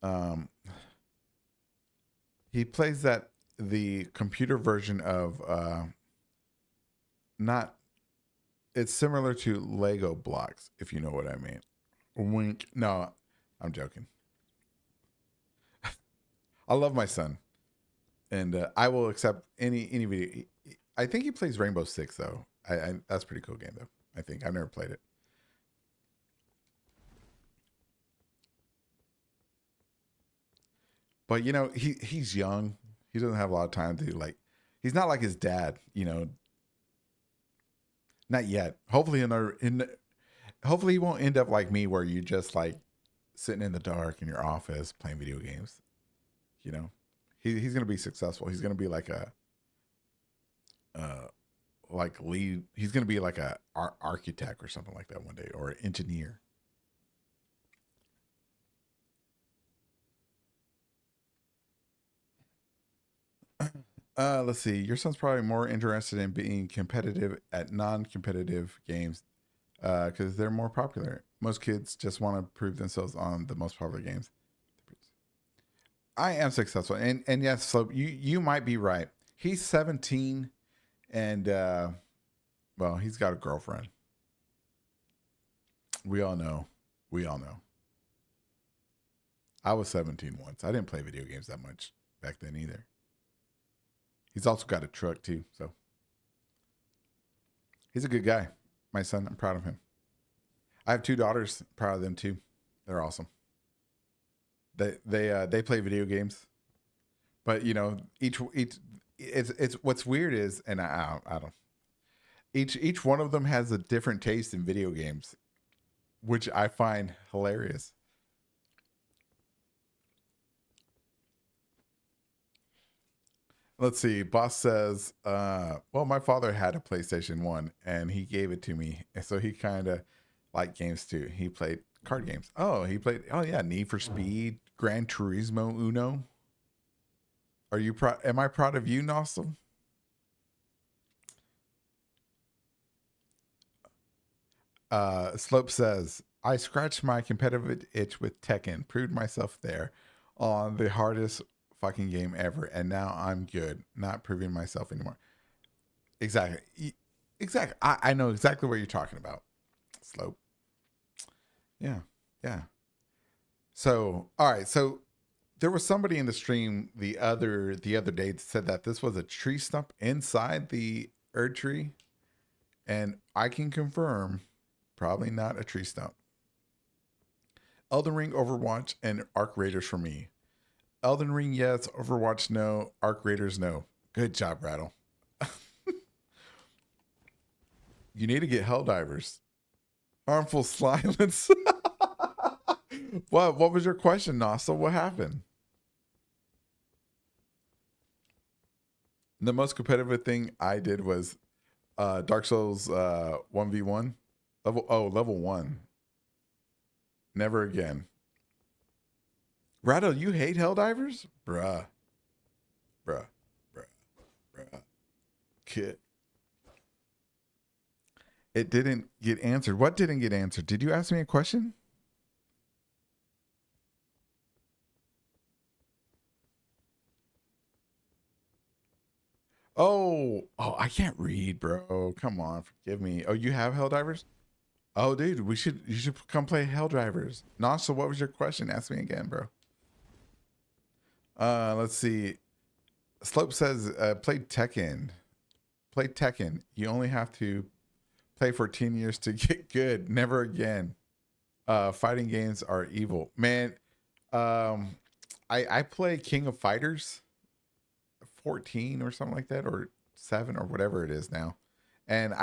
Um, he plays that the computer version of not. It's similar to Lego blocks, if you know what I mean. Wink. No, I'm joking. I love my son, and I will accept any video. I think he plays Rainbow Six though. I that's a pretty cool game though. I think I've never played it. But you know, he's young. He doesn't have a lot of time to like. He's not like his dad. You know, not yet. Hopefully, hopefully he won't end up like me, where you just like sitting in the dark in your office playing video games. You know, he's gonna be successful. He's gonna be like a like lead. He's gonna be like a architect or something like that one day, or an engineer. Let's see. Your son's probably more interested in being competitive at non-competitive games because they're more popular. Most kids just want to prove themselves on the most popular games. I am successful, and yes, so you might be right. He's 17, and well, he's got a girlfriend. We all know. We all know. I was 17 once. I didn't play video games that much back then either. He's also got a truck too, so he's a good guy. My son, I'm proud of him. I have two daughters. Proud of them too. They're awesome. They play video games, but you know each it's what's weird is, and I don't, each one of them has a different taste in video games, which I find hilarious. Let's see. Boss says, well, my father had a PlayStation 1 and he gave it to me. And so he kind of liked games too. He played card games. Oh, he played, oh, yeah, Need for Speed, Gran Turismo Uno. Are you proud? Am I proud of you, Nossel? Slope says, I scratched my competitive itch with Tekken, proved myself there on the hardest fucking game ever, and now I'm good, not proving myself anymore. Exactly. Exactly. I know exactly what you're talking about. Slope. Yeah. Yeah. So, all right. So there was somebody in the stream the other day that said that this was a tree stump inside the Erd tree, and I can confirm, probably not a tree stump. Elden Ring, Overwatch, and Arc Raiders for me. Elden Ring, yes. Overwatch, no. Arc Raiders, no. Good job, Rattle. You need to get Helldivers. Harmful silence. What was your question, Nossel? What happened? The most competitive thing I did was Dark Souls 1v1. Level 1. Never again. Rattle, you hate Helldivers? Bruh. Bruh. Bruh. Bruh. Kid. It didn't get answered. What didn't get answered? Did you ask me a question? Oh, I can't read, bro. Come on, forgive me. Oh, you have Helldivers? Oh, dude, you should come play Helldivers. Nossa, what was your question? Ask me again, bro. Let's see. Slope says, play Tekken. Play Tekken. You only have to play for 10 years to get good. Never again. Fighting games are evil. Man, I play King of Fighters 14 or something like that, or 7 or whatever it is now. And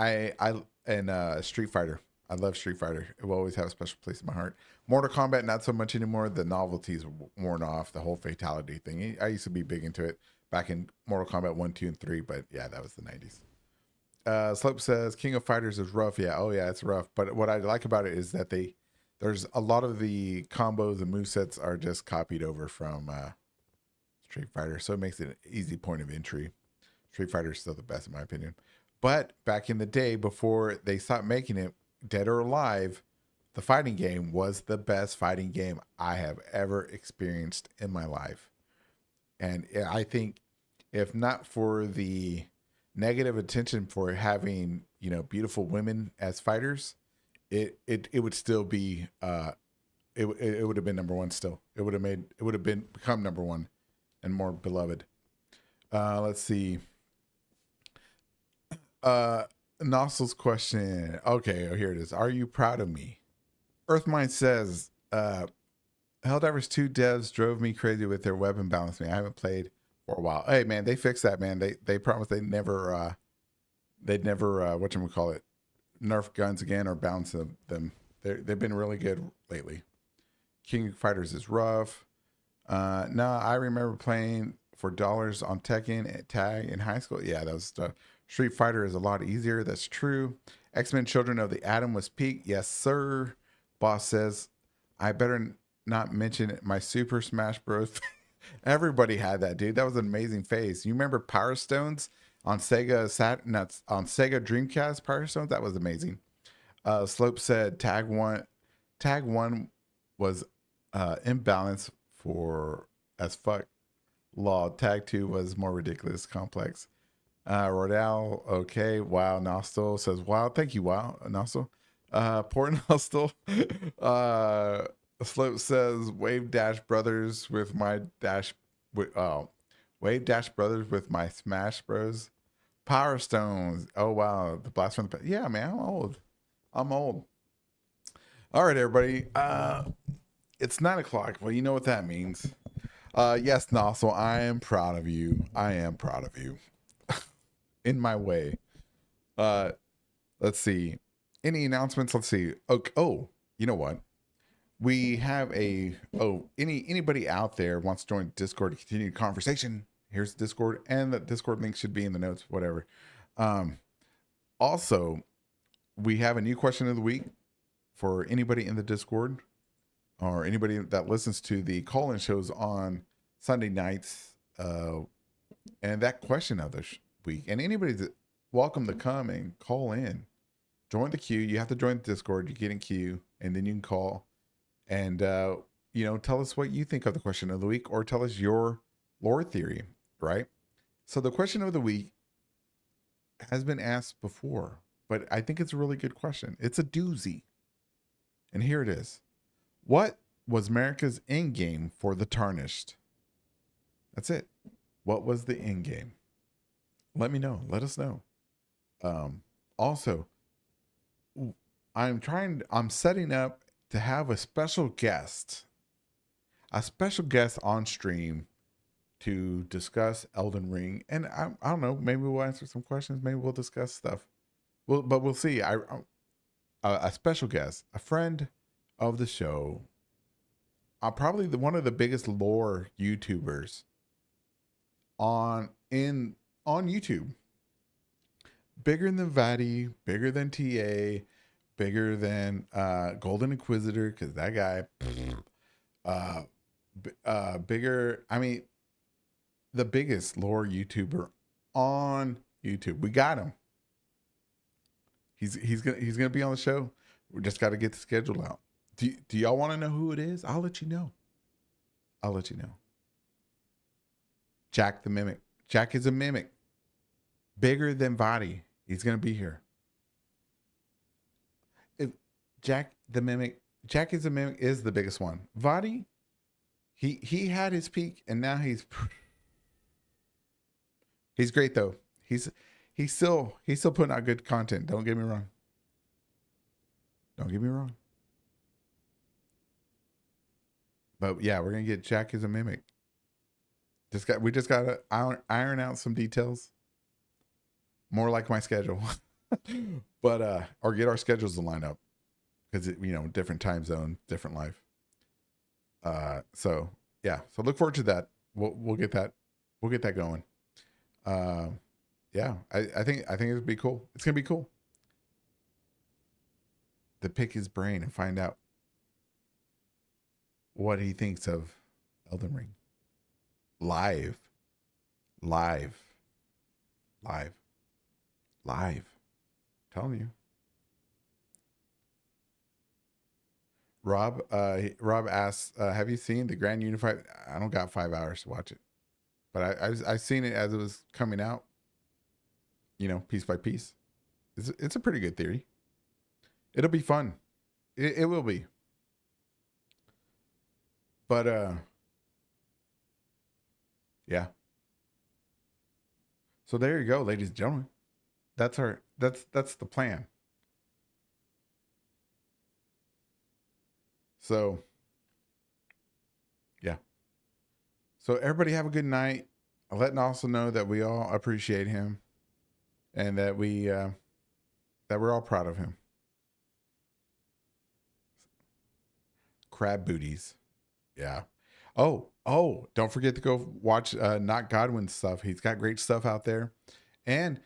Street Fighter. I love Street Fighter. It will always have a special place in my heart. Mortal Kombat, not so much anymore. The novelty's worn off. The whole fatality thing. I used to be big into it back in Mortal Kombat 1, 2, and 3, but yeah, that was the 90s. Slope says King of Fighters is rough. Yeah, oh yeah, it's rough. But what I like about it is that there's a lot of the combos and movesets are just copied over from Street Fighter, so it makes it an easy point of entry. Street Fighter is still the best in my opinion. But back in the day, before they stopped making it, Dead or Alive, the fighting game was the best fighting game I have ever experienced in my life. And I think if not for the negative attention for having, beautiful women as fighters, it would still be it would have been number one still. It would have become number one and more beloved. Let's see. Nostal's question. Okay, oh, here it is. Are you proud of me? Earthmind says, Helldivers 2 devs drove me crazy with their weapon balancing. I haven't played for a while. Hey man, they fixed that, man. They promised they'd never whatchamacallit, nerf guns again or balance them. They've been really good lately. King of Fighters is rough. No, I remember playing for dollars on Tekken at Tag in high school. Yeah, that was stuff. Street Fighter is a lot easier. That's true. X-Men Children of the Atom was peak. Yes, sir. Boss says, I better not mention my Super Smash Bros. Everybody had that, dude. That was an amazing phase. You remember Power Stones on on Sega Dreamcast Power Stones? That was amazing. Slope said Tag one was imbalance for as fuck. Law Tag 2 was more ridiculous, complex. Rodell, okay. Wow, Nostal says, wow, thank you, wow, Nostal. Poor Nostal. Slope says, Wave Dash Brothers with my Dash, Wave Dash Brothers with my Smash Bros. Power Stones. Oh, wow. The Blast from the Past. Yeah, man, I'm old. I'm old. All right, everybody. It's 9 o'clock. Well, you know what that means. Yes, Nossel, I am proud of you. I am proud of you. In my way. Let's see. Any announcements? Let's see. Okay. Oh, you know what? We have anybody out there wants to join Discord to continue the conversation. Here's Discord, and the Discord link should be in the notes, whatever. Also, we have a new question of the week for anybody in the Discord or anybody that listens to the call-in shows on Sunday nights. And that question of the week, and anybody's welcome to come and call in. Join the queue. You have to join the Discord. You get in queue, and then you can call. And, tell us what you think of the question of the week, or tell us your lore theory, right? So the question of the week has been asked before, but I think it's a really good question. It's a doozy. And here it is. What was America's end game for the Tarnished? That's it. What was the end game? Let me know. Let us know. Also, I'm setting up to have a special guest on stream to discuss Elden Ring. And I don't know, maybe we'll answer some questions. Maybe we'll discuss stuff. But we'll see. A special guest, a friend of the show, probably one of the biggest lore YouTubers on YouTube. Bigger than Vadi, bigger than TA, bigger than Golden Inquisitor, because that guy, bigger. I mean, the biggest lore YouTuber on YouTube. We got him. He's gonna be on the show. We just got to get the schedule out. Do y'all want to know who it is? I'll let you know. Jack the Mimic. Jack is a mimic. Bigger than Vadi. He's gonna be here. If Jack is a mimic is the biggest one. Vadi, he had his peak and now he's great though. He's still putting out good content. Don't get me wrong. But yeah, we're gonna get Jack as a mimic. We just gotta iron out some details. More like my schedule. But or get our schedules to line up. Because different time zone, different life. So yeah. So look forward to that. We'll get that going. Yeah, I think it'll be cool. It's gonna be cool to pick his brain and find out what he thinks of Elden Ring. Live. Telling you. Rob asks, have you seen the Grand Unified? I don't got 5 hours to watch it, but I've seen it as it was coming out. Piece by piece. It's a pretty good theory. It'll be fun. It will be. But yeah. So there you go, ladies and gentlemen. That's our that's the plan. So yeah. So everybody have a good night. Letting also know that we all appreciate him and that we're all proud of him. Crab booties. Yeah. Oh, don't forget to go watch Not Godwin's stuff. He's got great stuff out there. And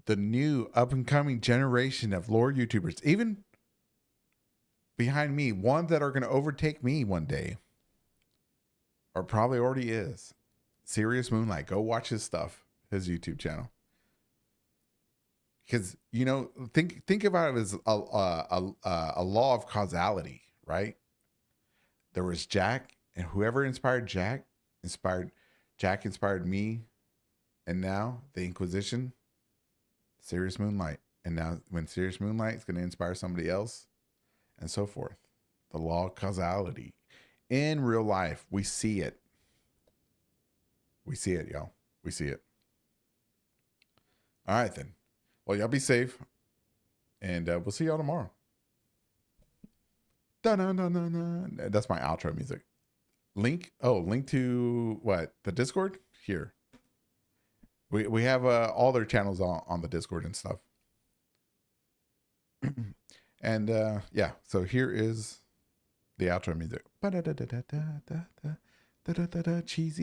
the new up and coming generation of lore YouTubers, even behind me, one that are going to overtake me one day, or probably already is. Serious Moonlight. Go watch his stuff, his YouTube channel. Because think about it as a law of causality, right? There was Jack, and whoever inspired Jack inspired me, and now the Inquisition, Serious Moonlight, and now when Serious Moonlight is going to inspire somebody else, and so forth. The law of causality in real life, we see it. We see it, y'all. We see it. All right then. Well, y'all be safe, and we'll see y'all tomorrow. Da-na-na-na-na. That's my outro music. Link to what? The Discord? Here. We have all their channels on the Discord and stuff. And yeah, so here is the outro music. Cheesy.